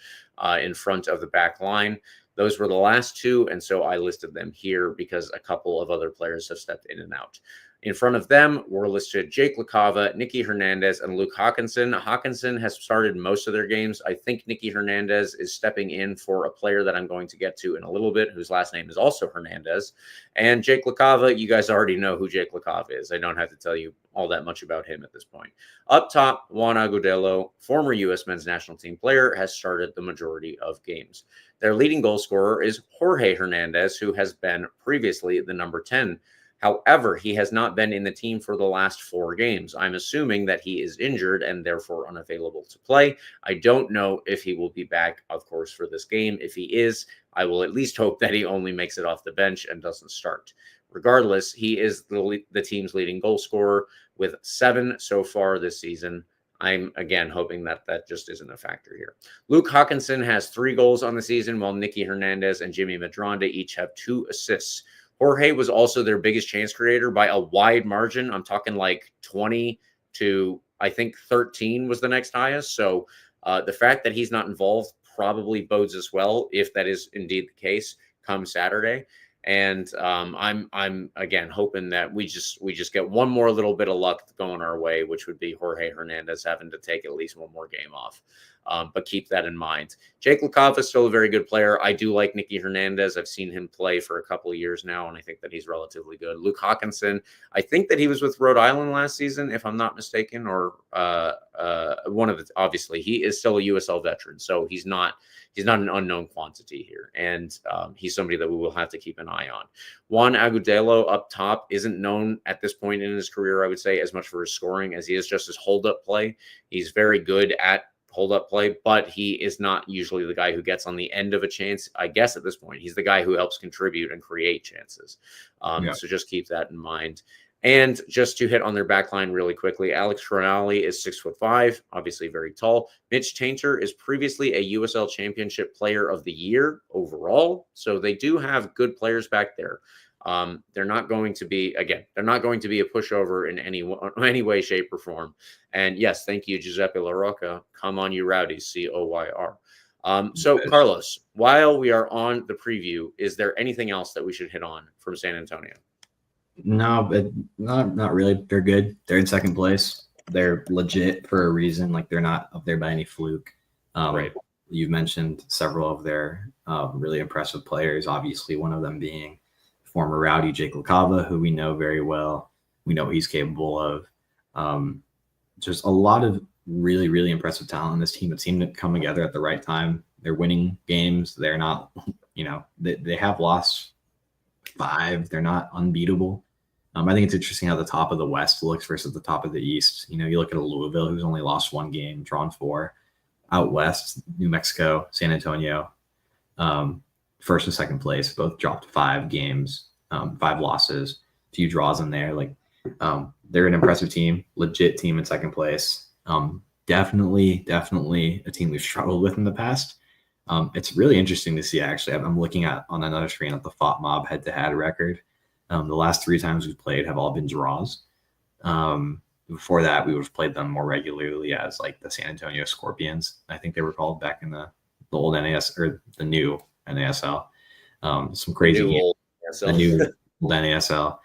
in front of the back line. Those were the last 2, and so I listed them here because a couple of other players have stepped in and out. In front of them were listed Jake LaCava, Nicky Hernandez, and Luke Hawkinson. Hawkinson has started most of their games. I think Nicky Hernandez is stepping in for a player that I'm going to get to in a little bit, whose last name is also Hernandez. And Jake LaCava, you guys already know who Jake LaCava is. I don't have to tell you all that much about him at this point. Up top, Juan Agudelo, former U.S. men's national team player, has started the majority of games. Their leading goal scorer is Jorge Hernandez, who has been previously the number 10. However, he has not been in the team for the last 4 games. I'm assuming that he is injured and therefore unavailable to play. I don't know if he will be back, of course, for this game. If he is, I will at least hope that he only makes it off the bench and doesn't start. Regardless, he is the team's leading goal scorer with 7 so far this season. I'm, again, hoping that that just isn't a factor here. Luke Hawkinson has 3 goals on the season, while Nicky Hernandez and Jimmy Medranda each have 2 assists. Jorge was also their biggest chance creator by a wide margin. I'm talking like 20 to, I think, 13 was the next highest. So the fact that he's not involved probably bodes us well, if that is indeed the case, come Saturday. And I'm again hoping that we just get one more little bit of luck going our way, which would be Jorge Hernandez having to take at least one more game off. But keep that in mind. Jake LaCava is still a very good player. I do like Nicky Hernandez. I've seen him play for a couple of years now, and I think that he's relatively good. Luke Hawkinson, I think that he was with Rhode Island last season, if I'm not mistaken, or one of the, obviously he is still a USL veteran, so he's not an unknown quantity here, and he's somebody that we will have to keep an eye on. Juan Agudelo up top isn't known at this point in his career, I would say, as much for his scoring as he is just his hold-up play. He's very good at hold-up play, but he is not usually the guy who gets on the end of a chance. I guess at this point, he's the guy who helps contribute and create chances. So just keep that in mind. And just to hit on their back line really quickly, Alex Crognali is 6'5", obviously very tall. Mitch Tainter is previously a USL Championship Player of the Year overall. So they do have good players back there. They're not going to be a pushover in any way, shape, or form. And yes, thank you, Giuseppe La Rocca. Come on, you Rowdies, COYR. So, Carlos, while we are on the preview, is there anything else that we should hit on from San Antonio? No, but not really. They're good. They're in second place. They're legit for a reason. Like, they're not up there by any fluke. Right. You've mentioned several of their really impressive players, obviously one of them being former Rowdy Jake LaCava, who we know very well. We know what he's capable of. Just a lot of really, really impressive talent in this team that seemed to come together at the right time. They're winning games. They're not, they have lost 5. They're not unbeatable. I think it's interesting how the top of the West looks versus the top of the East. You know, you look at a Louisville who's only lost 1 game, drawn 4. Out West, New Mexico, San Antonio, first and second place, both dropped 5 games, 5 losses, few draws in there. Like, they're an impressive team, legit team in second place. Definitely a team we've struggled with in the past. It's really interesting to see, actually. I'm looking at on another screen at the Fought Mob head-to-head record. The last 3 times we've played have all been draws. Before that, we would have played them more regularly as like the San Antonio Scorpions, I think they were called back in the old NAS or the new NASL. Some crazy games. The new old NASL.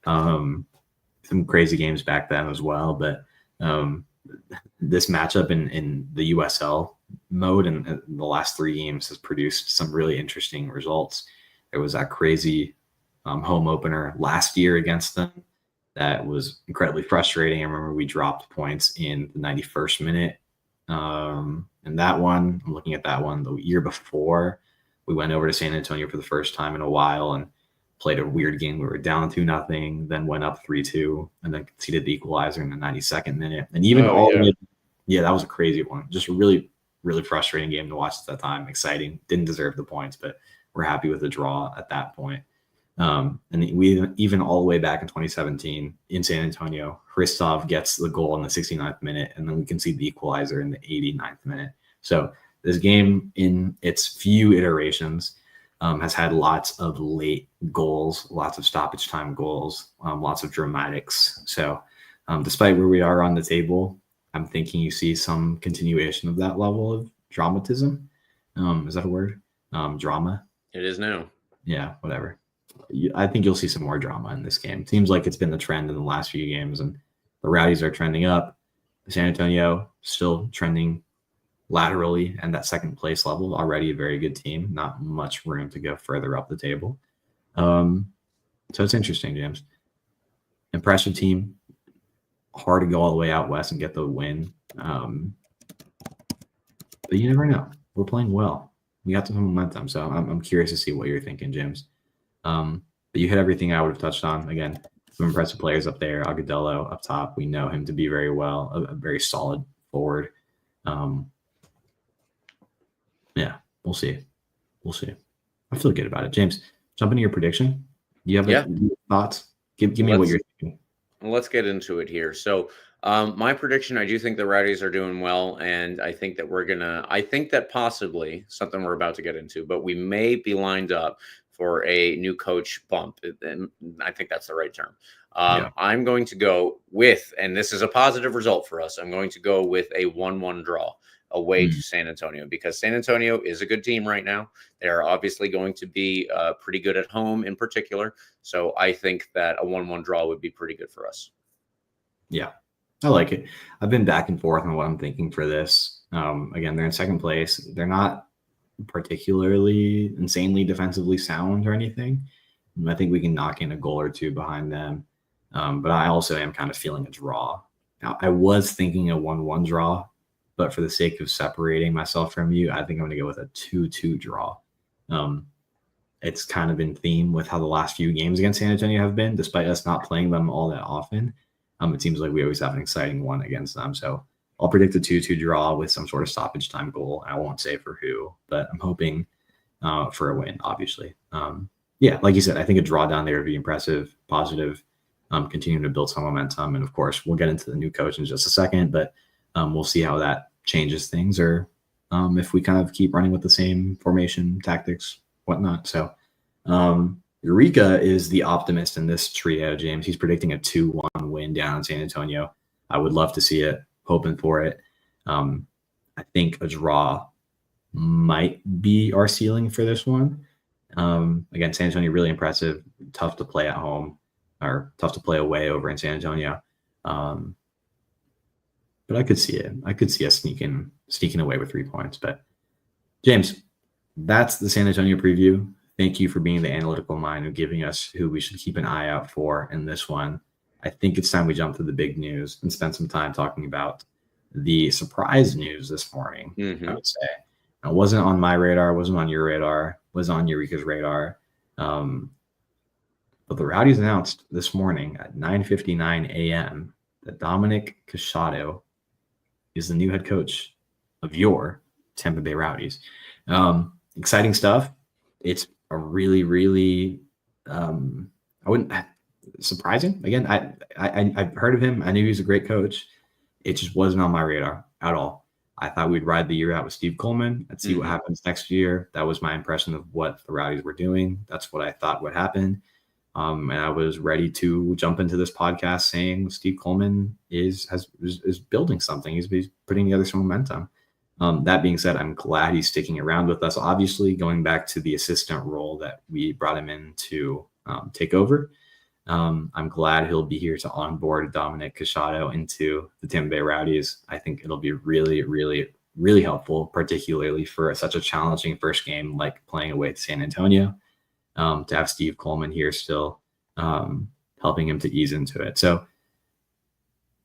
Some crazy games back then as well. But this matchup in the USL mode and the last 3 games has produced some really interesting results. There was that crazy home opener last year against them that was incredibly frustrating. I remember we dropped points in the 91st minute. And that one, I'm looking at that one, the year before, we went over to San Antonio for the first time in a while and played a weird game. We were down 2-0, then went up 3-2, and then conceded the equalizer in the 92nd minute. And even that was a crazy one. Just a really, really frustrating game to watch at that time. Exciting. Didn't deserve the points, but we're happy with the draw at that point. And we even all the way back in 2017 in San Antonio, Hristov gets the goal in the 69th minute, and then we concede the equalizer in the 89th minute. So this game, in its few iterations, has had lots of late goals, lots of stoppage time goals, lots of dramatics. So despite where we are on the table, I'm thinking you see some continuation of that level of dramatism. Is that a word? Drama? It is now. Yeah, whatever. I think you'll see some more drama in this game. Seems like it's been the trend in the last few games, and the Rowdies are trending up. San Antonio still trending laterally, and that second place level, already a very good team. Not much room to go further up the table. So it's interesting, James. Impressive team. Hard to go all the way out west and get the win. But you never know. We're playing well. We got some momentum, so I'm curious to see what you're thinking, James. But you hit everything I would have touched on. Again, some impressive players up there. Agudelo up top. We know him to be very well, a very solid forward. Yeah, we'll see. I feel good about it. James, jump into your prediction. Do you have any thoughts? Give me what you're thinking. Let's get into it here. So my prediction, I do think the Rowdies are doing well, and I think that I think that possibly something we're about to get into, but we may be lined up for a new coach bump. And I think that's the right term. I'm going to go with, and this is a positive result for us, I'm going to go with a 1-1 draw away to San Antonio, because San Antonio is a good team right now. They're obviously going to be pretty good at home in particular. So I think that a 1-1 draw would be pretty good for us. Yeah, I like it. I've been back and forth on what I'm thinking for this. Again, they're in second place. They're not particularly insanely defensively sound or anything. I think we can knock in a goal or 2 behind them. But I also am kind of feeling a draw. Now, I was thinking a 1-1 draw, but for the sake of separating myself from you, I think I'm going to go with a 2-2 draw. It's kind of in theme with how the last few games against San Antonio have been, despite us not playing them all that often. It seems like we always have an exciting one against them. So I'll predict a 2-2 draw with some sort of stoppage time goal. I won't say for who, but I'm hoping for a win, obviously. Like you said, I think a draw down there would be impressive, positive, continuing to build some momentum. And, of course, we'll get into the new coach in just a second, but we'll see how that changes things, or if we kind of keep running with the same formation, tactics, whatnot. So Eureka is the optimist in this trio, James. He's predicting a 2-1 win down in San Antonio. I would love to see it, hoping for it. I think a draw might be our ceiling for this one. Again, San Antonio, really impressive, tough to play at home, or tough to play away over in San Antonio. But I could see it. I could see us sneaking away with 3 points. But James, that's the San Antonio preview. Thank you for being the analytical mind and giving us who we should keep an eye out for in this one. I think it's time we jump to the big news and spend some time talking about the surprise news this morning, I would say. It wasn't on my radar, wasn't on your radar, was on Eureka's radar. But the Rowdies announced this morning at 9:59 a.m. that Dominic Casciato is the new head coach of your Tampa Bay Rowdies. Exciting stuff. It's a really, really, surprising. Again, I've heard of him. I knew he was a great coach. It just wasn't on my radar at all. I thought we'd ride the year out with Steve Coleman and see what happens next year. That was my impression of what the Rowdies were doing. That's what I thought would happen. And I was ready to jump into this podcast saying Steve Coleman is building something. He's putting together some momentum. That being said, I'm glad he's sticking around with us. Obviously, going back to the assistant role that we brought him in to take over. I'm glad he'll be here to onboard Dominic Casciato into the Tampa Bay Rowdies. I think it'll be really, really, really helpful, particularly for such a challenging first game like playing away at San Antonio. To have Steve Coleman here still helping him to ease into it. So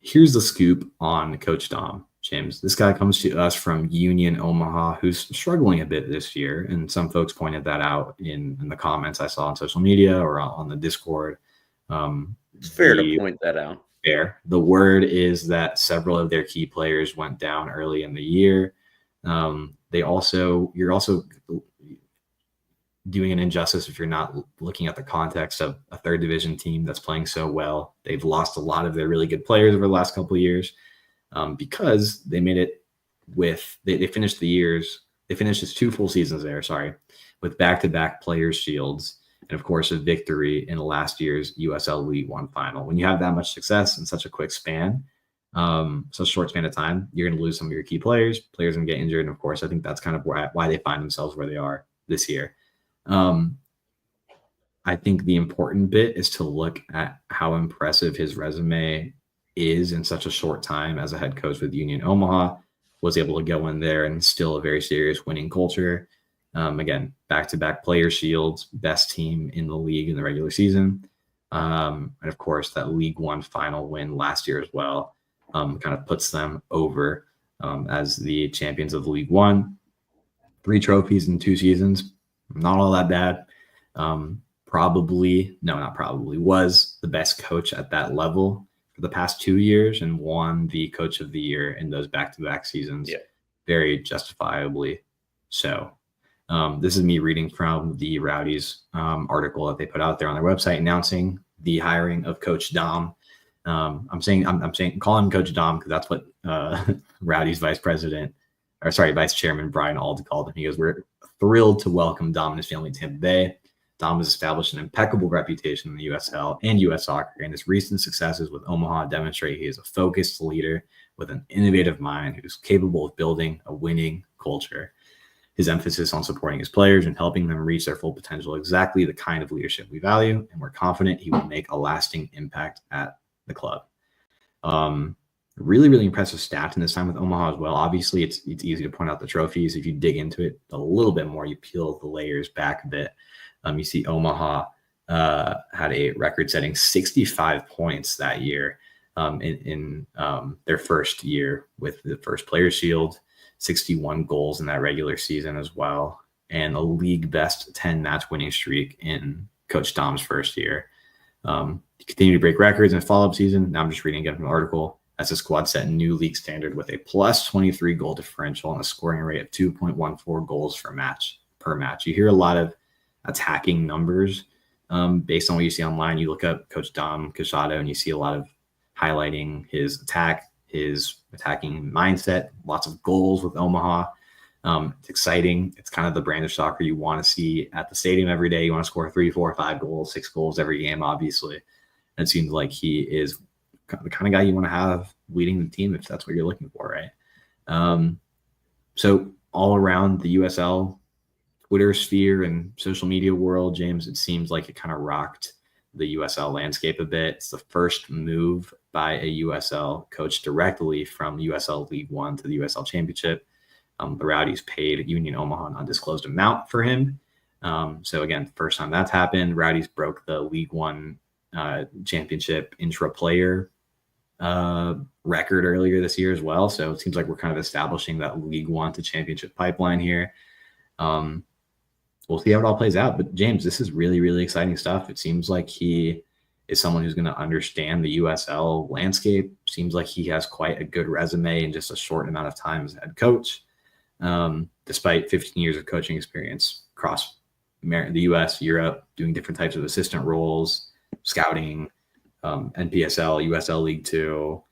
here's the scoop on Coach Dom, James. This guy comes to us from Union Omaha, who's struggling a bit this year. And some folks pointed that out in the comments I saw on social media or on the Discord. It's fair to point that out. Fair. The word is that several of their key players went down early in the year. You're also doing an injustice if you're not looking at the context of a third division team that's playing so well. They've lost a lot of their really good players over the last couple of years because they made it with they finished his 2 full seasons there, with back-to-back Players Shields and of course a victory in last year's USL League One final. When you have that much success in such a quick span, such a short span of time, you're going to lose some of your key players going to get injured. And of course, I think that's kind of why they find themselves where they are this year. I think the important bit is to look at how impressive his resume is in such a short time as a head coach with Union Omaha, was able to go in there and instill a very serious winning culture. Again, back-to-back Player Shields, best team in the league in the regular season. And of course, that League One final win last year as well kind of puts them over as the champions of League One. 3 trophies in 2 seasons. Not all that bad. Was the best coach at that level for the past 2 years and won the Coach of the Year in those back-to-back seasons. Yeah. Very justifiably so. This is me reading from the Rowdies article that they put out there on their website announcing the hiring of Coach Dom. I'm saying call him Coach Dom because that's what Rowdies vice chairman Brian Ald called him. He goes, "We're thrilled to welcome Dom and his family to Tampa Bay. Dom has established an impeccable reputation in the USL and US soccer, and his recent successes with Omaha demonstrate he is a focused leader with an innovative mind who's capable of building a winning culture. His emphasis on supporting his players and helping them reach their full potential, exactly the kind of leadership we value, and we're confident he will make a lasting impact at the club." Really, really impressive stats in this time with Omaha as well. Obviously, it's easy to point out the trophies. If you dig into it a little bit more, you peel the layers back a bit. You see Omaha had a record-setting 65 points that year in their first year with the first Players Shield, 61 goals in that regular season as well, and a league best 10-match winning streak in Coach Dom's first year. Continue to break records in the follow-up season. Now I'm just reading again from the article. As the squad set a new league standard with a plus 23 goal differential and a scoring rate of 2.14 goals per match. You hear a lot of attacking numbers based on what you see online. You look up Coach Dom Casciato and you see a lot of highlighting his attack, his attacking mindset, lots of goals with Omaha. It's exciting. It's kind of the brand of soccer you want to see at the stadium every day. You want to score 3, 4, 5 goals, 6 goals every game, obviously. And it seems like he is the kind of guy you want to have leading the team if that's what you're looking for, right? So all around the USL Twitter sphere and social media world, James, it seems like it kind of rocked the USL landscape a bit. It's the first move by a USL coach directly from USL League One to the USL Championship. The Rowdies paid Union Omaha an undisclosed amount for him. So again, first time that's happened. Rowdies broke the League One championship intra-player record earlier this year as well. So it seems like we're kind of establishing that League One to championship pipeline here. we'll see how it all plays out. But James, this is really, really exciting stuff. It seems like he is someone who's going to understand the USL landscape. Seems like he has quite a good resume in just a short amount of time as head coach, despite 15 years of coaching experience across the US, Europe, doing different types of assistant roles, scouting, NPSL, USL League Two,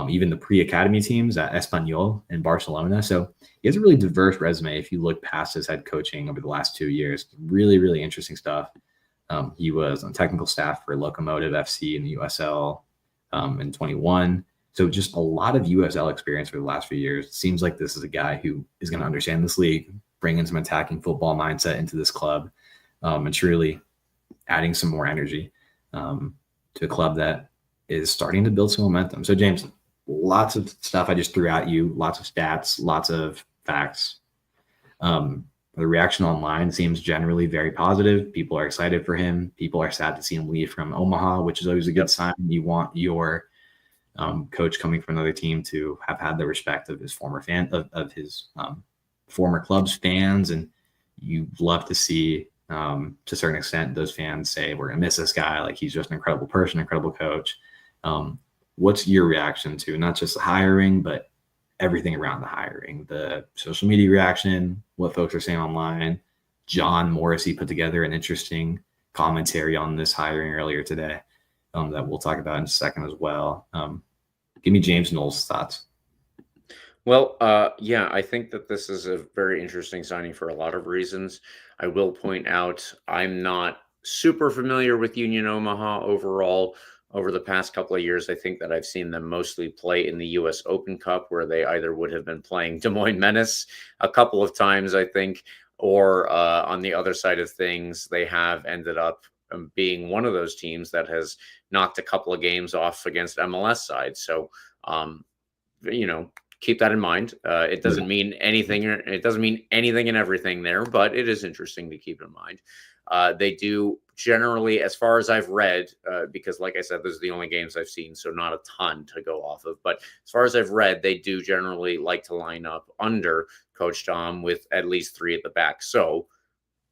even the pre-academy teams at Espanyol in Barcelona. So he has a really diverse resume if you look past his head coaching over the last 2 years. Really, really interesting stuff. He was on technical staff for Locomotive FC in the USL in 21. So just a lot of USL experience for the last few years. It seems like this is a guy who is going to understand this league, bring in some attacking football mindset into this club, and truly adding some more energy to a club that is starting to build some momentum. So James, lots of stuff I just threw at you, lots of stats, lots of facts. The reaction online seems generally very positive. People are excited for him. People are sad to see him leave from Omaha, which is always a good sign. You want your coach coming from another team to have had the respect of his former of his former club's fans, and you love to see to a certain extent those fans say, we're gonna miss this guy, like he's just an incredible person, incredible coach. What's your reaction to not just the hiring, but everything around the hiring, the social media reaction, what folks are saying online? John Morrissey put together an interesting commentary on this hiring earlier today that we'll talk about in a second as well. Give me James Knowles' thoughts. Well, yeah, I think that this is a very interesting signing for a lot of reasons. I will point out I'm not super familiar with Union Omaha overall. Over the past couple of years, I think that I've seen them mostly play in the U.S. Open Cup, where they either would have been playing Des Moines Menace a couple of times, I think, or on the other side of things, they have ended up being one of those teams that has knocked a couple of games off against MLS side. So, keep that in mind. It doesn't mean anything. It doesn't mean anything and everything there, but it is interesting to keep in mind. They do generally, as far as I've read, because like I said, those are the only games I've seen, so not a ton to go off of. But as far as I've read, they do generally like to line up under Coach Dom with at least 3 at the back. So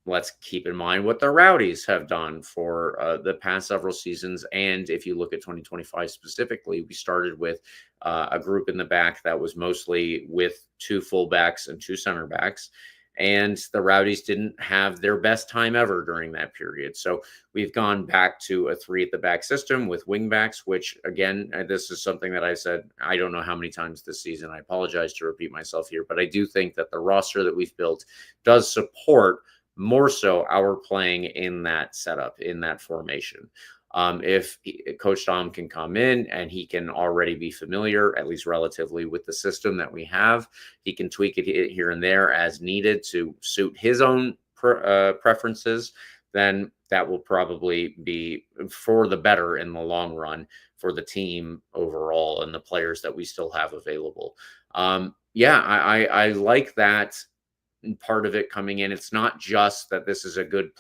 let's keep in mind what the Rowdies have done for the past several seasons. And if you look at 2025 specifically, we started with a group in the back that was mostly with 2 fullbacks and 2 center backs. And the Rowdies didn't have their best time ever during that period. So we've gone back to a 3 at the back system with wingbacks, which again, this is something that I said, I don't know how many times this season. I apologize to repeat myself here, but I do think that the roster that we've built does support more so our playing in that setup, in that formation. If Coach Dom can come in and he can already be familiar, at least relatively, with the system that we have, he can tweak it here and there as needed to suit his own preferences, then that will probably be for the better in the long run for the team overall and the players that we still have available. I like that part of it coming in. It's not just that this is a good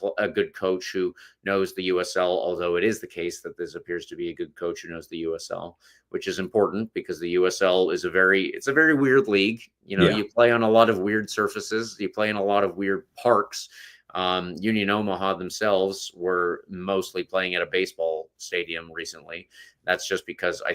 coach who knows the USL, although it is the case that this appears to be a good coach who knows the USL, which is important because the USL is a very weird league. You play on a lot of weird surfaces. You play in a lot of weird parks. Union Omaha themselves were mostly playing at a baseball stadium recently. That's just because I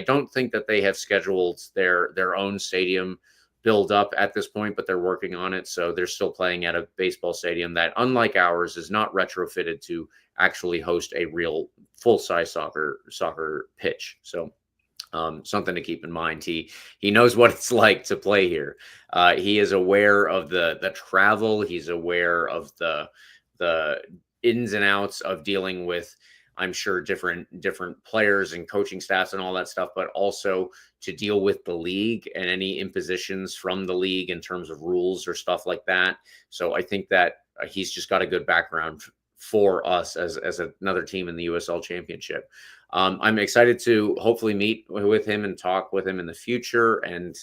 don't think that they have scheduled their own stadium build up at this point, but they're working on it. So they're still playing at a baseball stadium that, unlike ours, is not retrofitted to actually host a real full-size soccer pitch. So something to keep in mind. He knows what it's like to play here. He is aware of the travel. He's aware of the ins and outs of dealing with, I'm sure, different players and coaching staffs and all that stuff, but also to deal with the league and any impositions from the league in terms of rules or stuff like that. So I think that he's just got a good background for us as another team in the USL Championship. I'm excited to hopefully meet with him and talk with him in the future and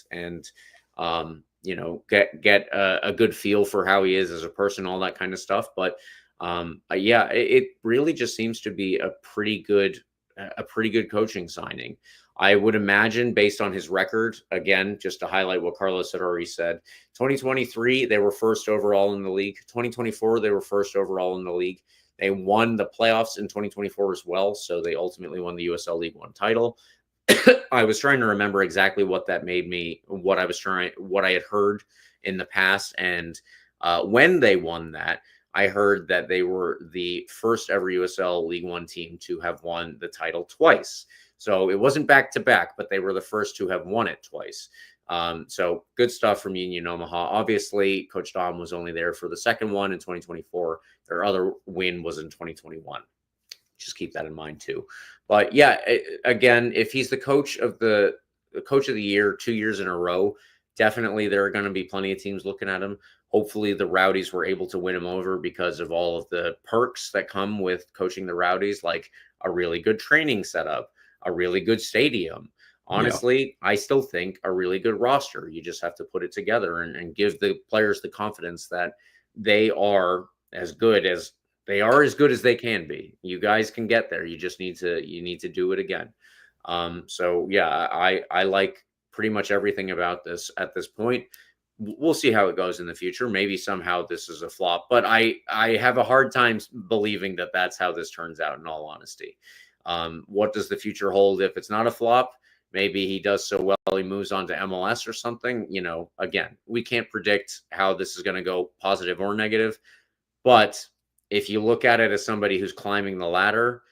get a good feel for how he is as a person, all that kind of stuff. But it really just seems to be a pretty good coaching signing. I would imagine, based on his record, again, just to highlight what Carlos had already said, 2023, they were first overall in the league. 2024, they were first overall in the league. They won the playoffs in 2024 as well, so they ultimately won the USL League One title. I was trying to remember exactly what that made me, what I had heard in the past, and when they won that, I heard that they were the first ever USL League One team to have won the title twice. So it wasn't back to back, but they were the first to have won it twice. So good stuff from Union Omaha. Obviously, Coach Dom was only there for the second one in 2024. Their other win was in 2021. Just keep that in mind too. But yeah, again, if he's the coach of the year 2 years in a row, definitely there are going to be plenty of teams looking at him. Hopefully the Rowdies were able to win him over because of all of the perks that come with coaching the Rowdies, like a really good training setup, a really good stadium. Honestly, I still think a really good roster. You just have to put it together and give the players the confidence that they are as good as they can be. You guys can get there. You just need to do it again. So yeah, I like pretty much everything about this at this point. We'll see how it goes in the future. Maybe somehow this is a flop, but I have a hard time believing that that's how this turns out, in all honesty. What does the future hold if it's not a flop? Maybe he does so well, he moves on to MLS or something. Again, we can't predict how this is going to go, positive or negative. But if you look at it as somebody who's climbing the ladder,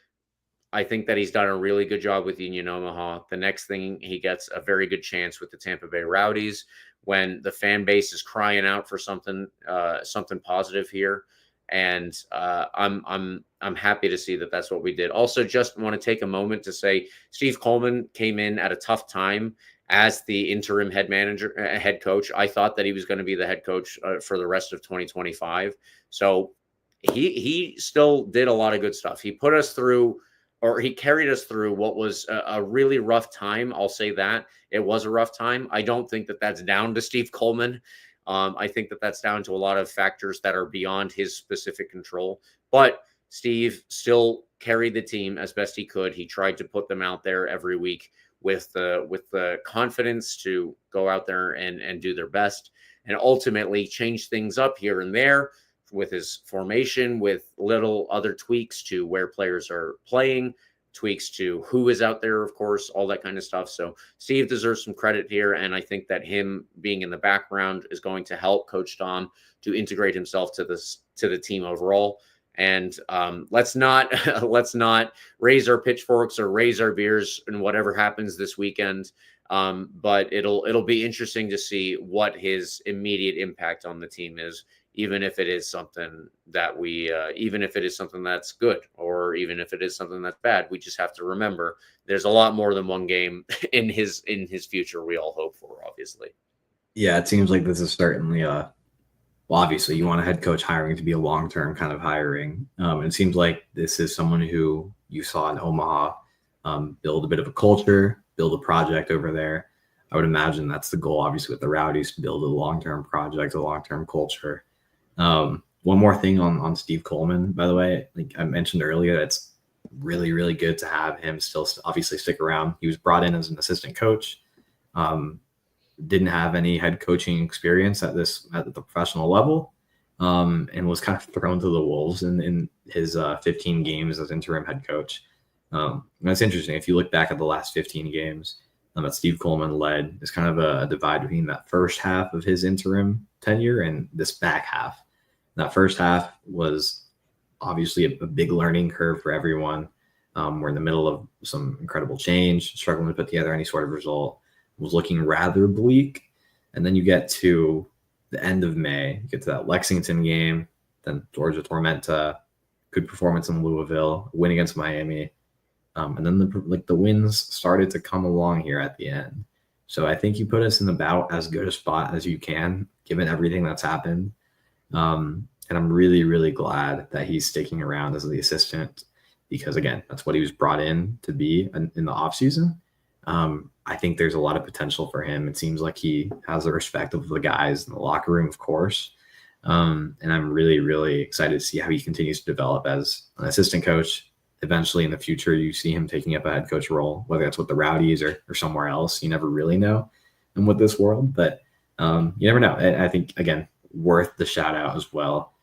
I think that he's done a really good job with Union Omaha. The next thing, he gets a very good chance with the Tampa Bay Rowdies when the fan base is crying out for something positive here. And I'm happy to see that that's what we did. Also, just want to take a moment to say Steve Coleman came in at a tough time as the interim head coach. I thought that he was going to be the head coach for the rest of 2025. So he still did a lot of good stuff. He put us through, or he carried us through what was a really rough time. I'll say that it was a rough time. I don't think that that's down to Steve Coleman. I think that that's down to a lot of factors that are beyond his specific control. But Steve still carried the team as best he could. He tried to put them out there every week with the confidence to go out there and do their best, and ultimately change things up here and there with his formation, with little other tweaks to where players are playing, tweaks to who is out there, of course, all that kind of stuff. So Steve deserves some credit here, and I think that him being in the background is going to help Coach Dom to integrate himself to the team overall. And let's not raise our pitchforks or raise our beers in whatever happens this weekend. But it'll be interesting to see what his immediate impact on the team is, even if it is something that even if it is something that's good, or even if it is something that's bad. We just have to remember there's a lot more than one game in his future we all hope for, obviously. Yeah, it seems like this is certainly obviously you want a head coach hiring to be a long-term kind of hiring. It seems like this is someone who you saw in Omaha build a bit of a culture, build a project over there. I would imagine that's the goal, obviously, with the Rowdies, to build a long-term project, a long-term culture. One more thing on Steve Coleman, by the way, like I mentioned earlier, it's really, really good to have him still obviously stick around. He was brought in as an assistant coach, didn't have any head coaching experience at the professional level, and was kind of thrown to the wolves in his 15 games as interim head coach. That's interesting. If you look back at the last 15 games that Steve Coleman led, there's kind of a divide between that first half of his interim tenure and this back half. That first half was obviously a big learning curve for everyone. We're in the middle of some incredible change, struggling to put together any sort of result. It was looking rather bleak. And then you get to the end of May, you get to that Lexington game, then Georgia Tormenta, good performance in Louisville, win against Miami. And then the wins started to come along here at the end. So I think you put us in about as good a spot as you can, given everything that's happened. And I'm really, really glad that he's sticking around as the assistant, because again, that's what he was brought in to be in the offseason. I think there's a lot of potential for him. It seems like he has the respect of the guys in the locker room, of course. And I'm really, really excited to see how he continues to develop as an assistant coach eventually in the future you see him taking up a head coach role, whether that's with the Rowdies or somewhere else. You never really know in with this world, but you never know. I think, again, worth the shout out as well.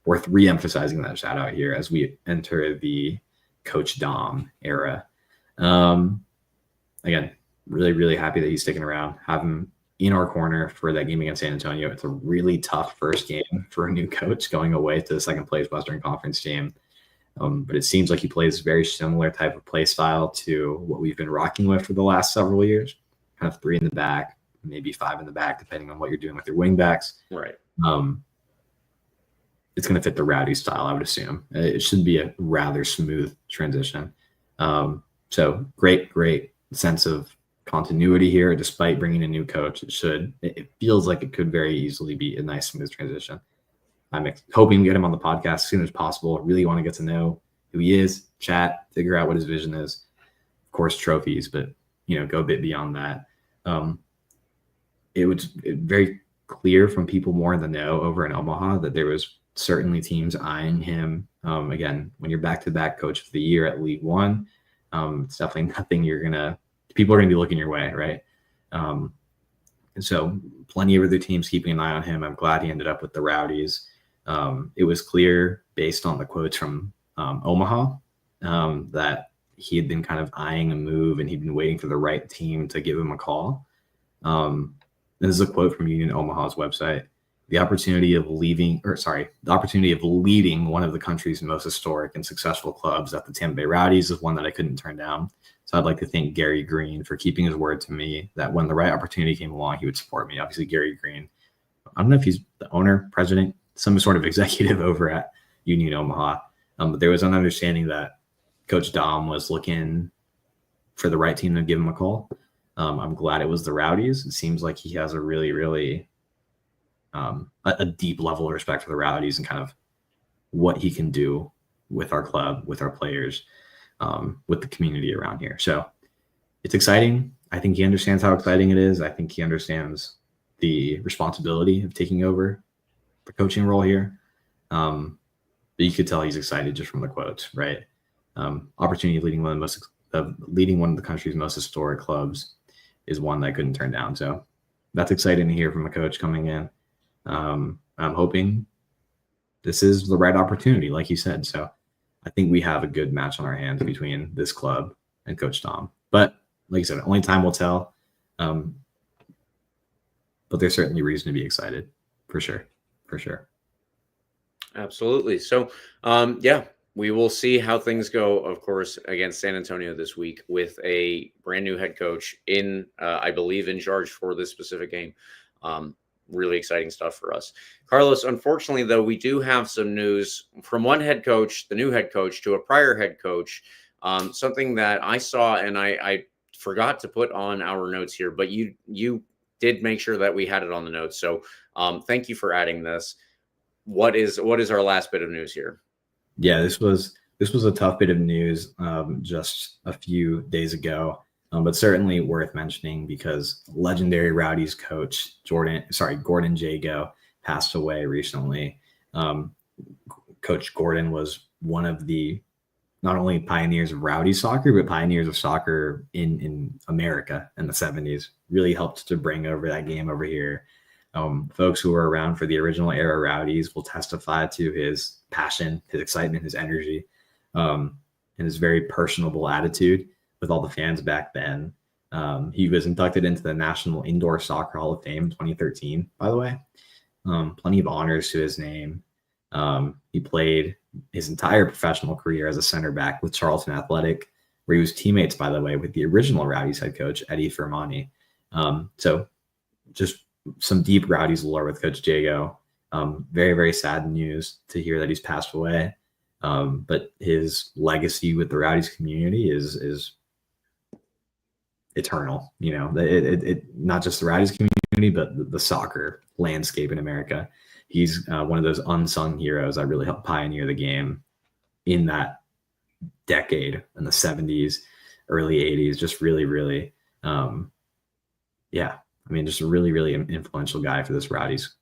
Worth re-emphasizing that shout out here as we enter the Coach Dom era. Again, really, really happy that he's sticking around. Have him in our corner for that game against San Antonio. It's a really tough first game for a new coach going away to the second place Western Conference team. But it seems like he plays a very similar type of play style to what we've been rocking with for the last several years. Kind of 3 in the back, maybe 5 in the back, depending on what you're doing with your wing backs. Right. It's going to fit the Rowdy style, I would assume. It should be a rather smooth transition. So great sense of continuity here, despite bringing a new coach. It feels like it could very easily be a nice, smooth transition. I'm hoping to get him on the podcast as soon as possible. I really want to get to know who he is, chat, figure out what his vision is. Of course, trophies, but go a bit beyond that. It was very clear from people more in the know over in Omaha that there was certainly teams eyeing him. Again, when you're back-to-back coach of the year at League One, it's definitely nothing people are going to be looking your way, right? And so plenty of other teams keeping an eye on him. I'm glad he ended up with the Rowdies. It was clear based on the quotes from Omaha that he had been kind of eyeing a move and he'd been waiting for the right team to give him a call. This is a quote from Union Omaha's website. The opportunity of leading one of the country's most historic and successful clubs at the Tampa Bay Rowdies is one that I couldn't turn down. So I'd like to thank Gary Green for keeping his word to me that when the right opportunity came along, he would support me. Obviously, Gary Green, I don't know if he's the owner, president, some sort of executive over at Union Omaha. But there was an understanding that Coach Dom was looking for the right team to give him a call. I'm glad it was the Rowdies. It seems like he has a really, really a deep level of respect for the Rowdies and kind of what he can do with our club, with our players, with the community around here. So it's exciting. I think he understands how exciting it is. I think he understands the responsibility of taking over the coaching role here. But you could tell he's excited just from the quotes, right? Opportunity of leading one of the country's most historic clubs is one that I couldn't turn down. So that's exciting to hear from a coach coming in. I'm hoping this is the right opportunity, like you said. So I think we have a good match on our hands between this club and Coach Tom. But like I said, only time will tell. But there's certainly reason to be excited, for sure. Absolutely. So, we will see how things go, of course, against San Antonio this week with a brand new head coach I believe, in charge for this specific game. Really exciting stuff for us. Carlos, unfortunately, though, we do have some news from one head coach, the new head coach, to a prior head coach, something that I saw and I forgot to put on our notes here, but you did make sure that we had it on the notes. So thank you for adding this. What is our last bit of news here? Yeah, this was a tough bit of news just a few days ago, but certainly worth mentioning because legendary Rowdies coach Gordon Jager passed away recently. Coach Gordon was one of the not only pioneers of Rowdy soccer, but pioneers of soccer in America in the 70s. Really helped to bring over that game over here. Folks who were around for the original era Rowdies will testify to his passion, his excitement, his energy, and his very personable attitude with all the fans back then. He was inducted into the National Indoor Soccer Hall of Fame in 2013, by the way. Plenty of honors to his name. He played his entire professional career as a center back with Charlton Athletic, where he was teammates, by the way, with the original Rowdies head coach, Eddie Firmani. So just some deep Rowdies lore with Coach Jago. Very, very sad news to hear that he's passed away. But his legacy with the Rowdies community is eternal. You know, it not just the Rowdies community, but the soccer landscape in America. He's one of those unsung heroes that really helped pioneer the game in that decade in the 70s, early 80s. Just really, really, just a really, really influential guy for this Rowdies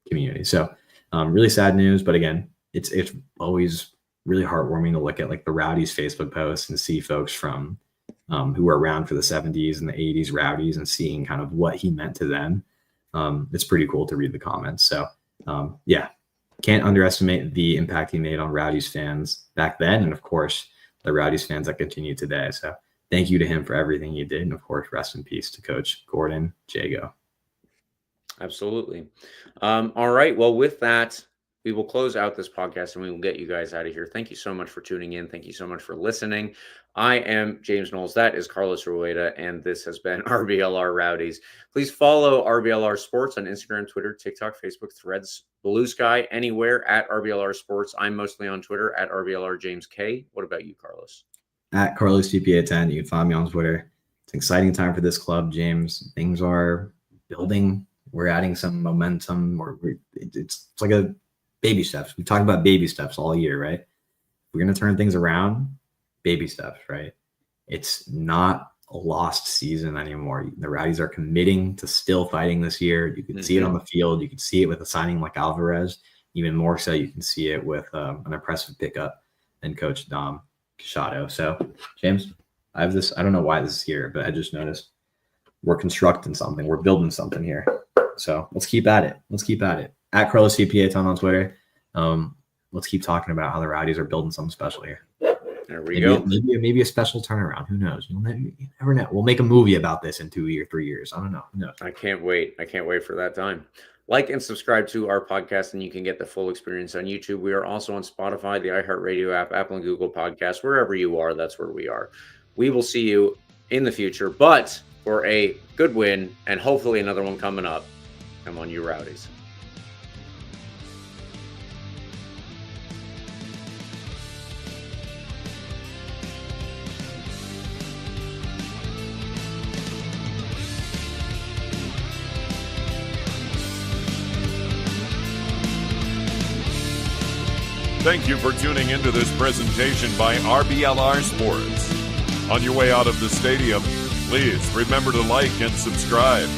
community. So really sad news, but again, it's always really heartwarming to look at like the Rowdies Facebook posts and see folks from who were around for the 70s and the 80s Rowdies and seeing kind of what he meant to them. It's pretty cool to read the comments. So yeah, can't underestimate the impact he made on Rowdies fans back then. And of course, the Rowdies fans that continue today. So thank you to him for everything he did. And of course, rest in peace to Coach Gordon Jago. Absolutely. All right. Well, with that, we will close out this podcast and we will get you guys out of here. Thank you so much for tuning in. Thank you so much for listening. I am James Knowles. That is Carlos Rueda. And this has been RBLR Rowdies. Please follow RBLR Sports on Instagram, Twitter, TikTok, Facebook, Threads, Blue Sky, anywhere at RBLR Sports. I'm mostly on Twitter at RBLR James K. What about you, Carlos? At Carlos TPA10. You can find me on Twitter. It's an exciting time for this club, James. Things are building. We're adding some momentum. It's like a baby steps. We talked about baby steps all year, right? We're going to turn things around. Baby steps, right? It's not a lost season anymore. The Rowdies are committing to still fighting this year. You can see it on the field. You can see it with a signing like Alvarez. Even more so, you can see it with an impressive pickup and Coach Dom Casciato. So, James, I have this. I don't know why this is here, but I just noticed we're constructing something. We're building something here. So let's keep at it. Let's keep at it. At Carlos CPA on Twitter. Let's keep talking about how the Rowdies are building something special here. There we go. Maybe a special turnaround. Who knows? You never know. We'll make a movie about this in 2 or 3 years. I don't know. Who knows? I can't wait. I can't wait for that time. Like and subscribe to our podcast, and you can get the full experience on YouTube. We are also on Spotify, the iHeartRadio app, Apple and Google Podcasts. Wherever you are, that's where we are. We will see you in the future, but for a good win and hopefully another one coming up. Come on, you Rowdies. Thank you for tuning into this presentation by RBLR Sports. On your way out of the stadium, please remember to like and subscribe.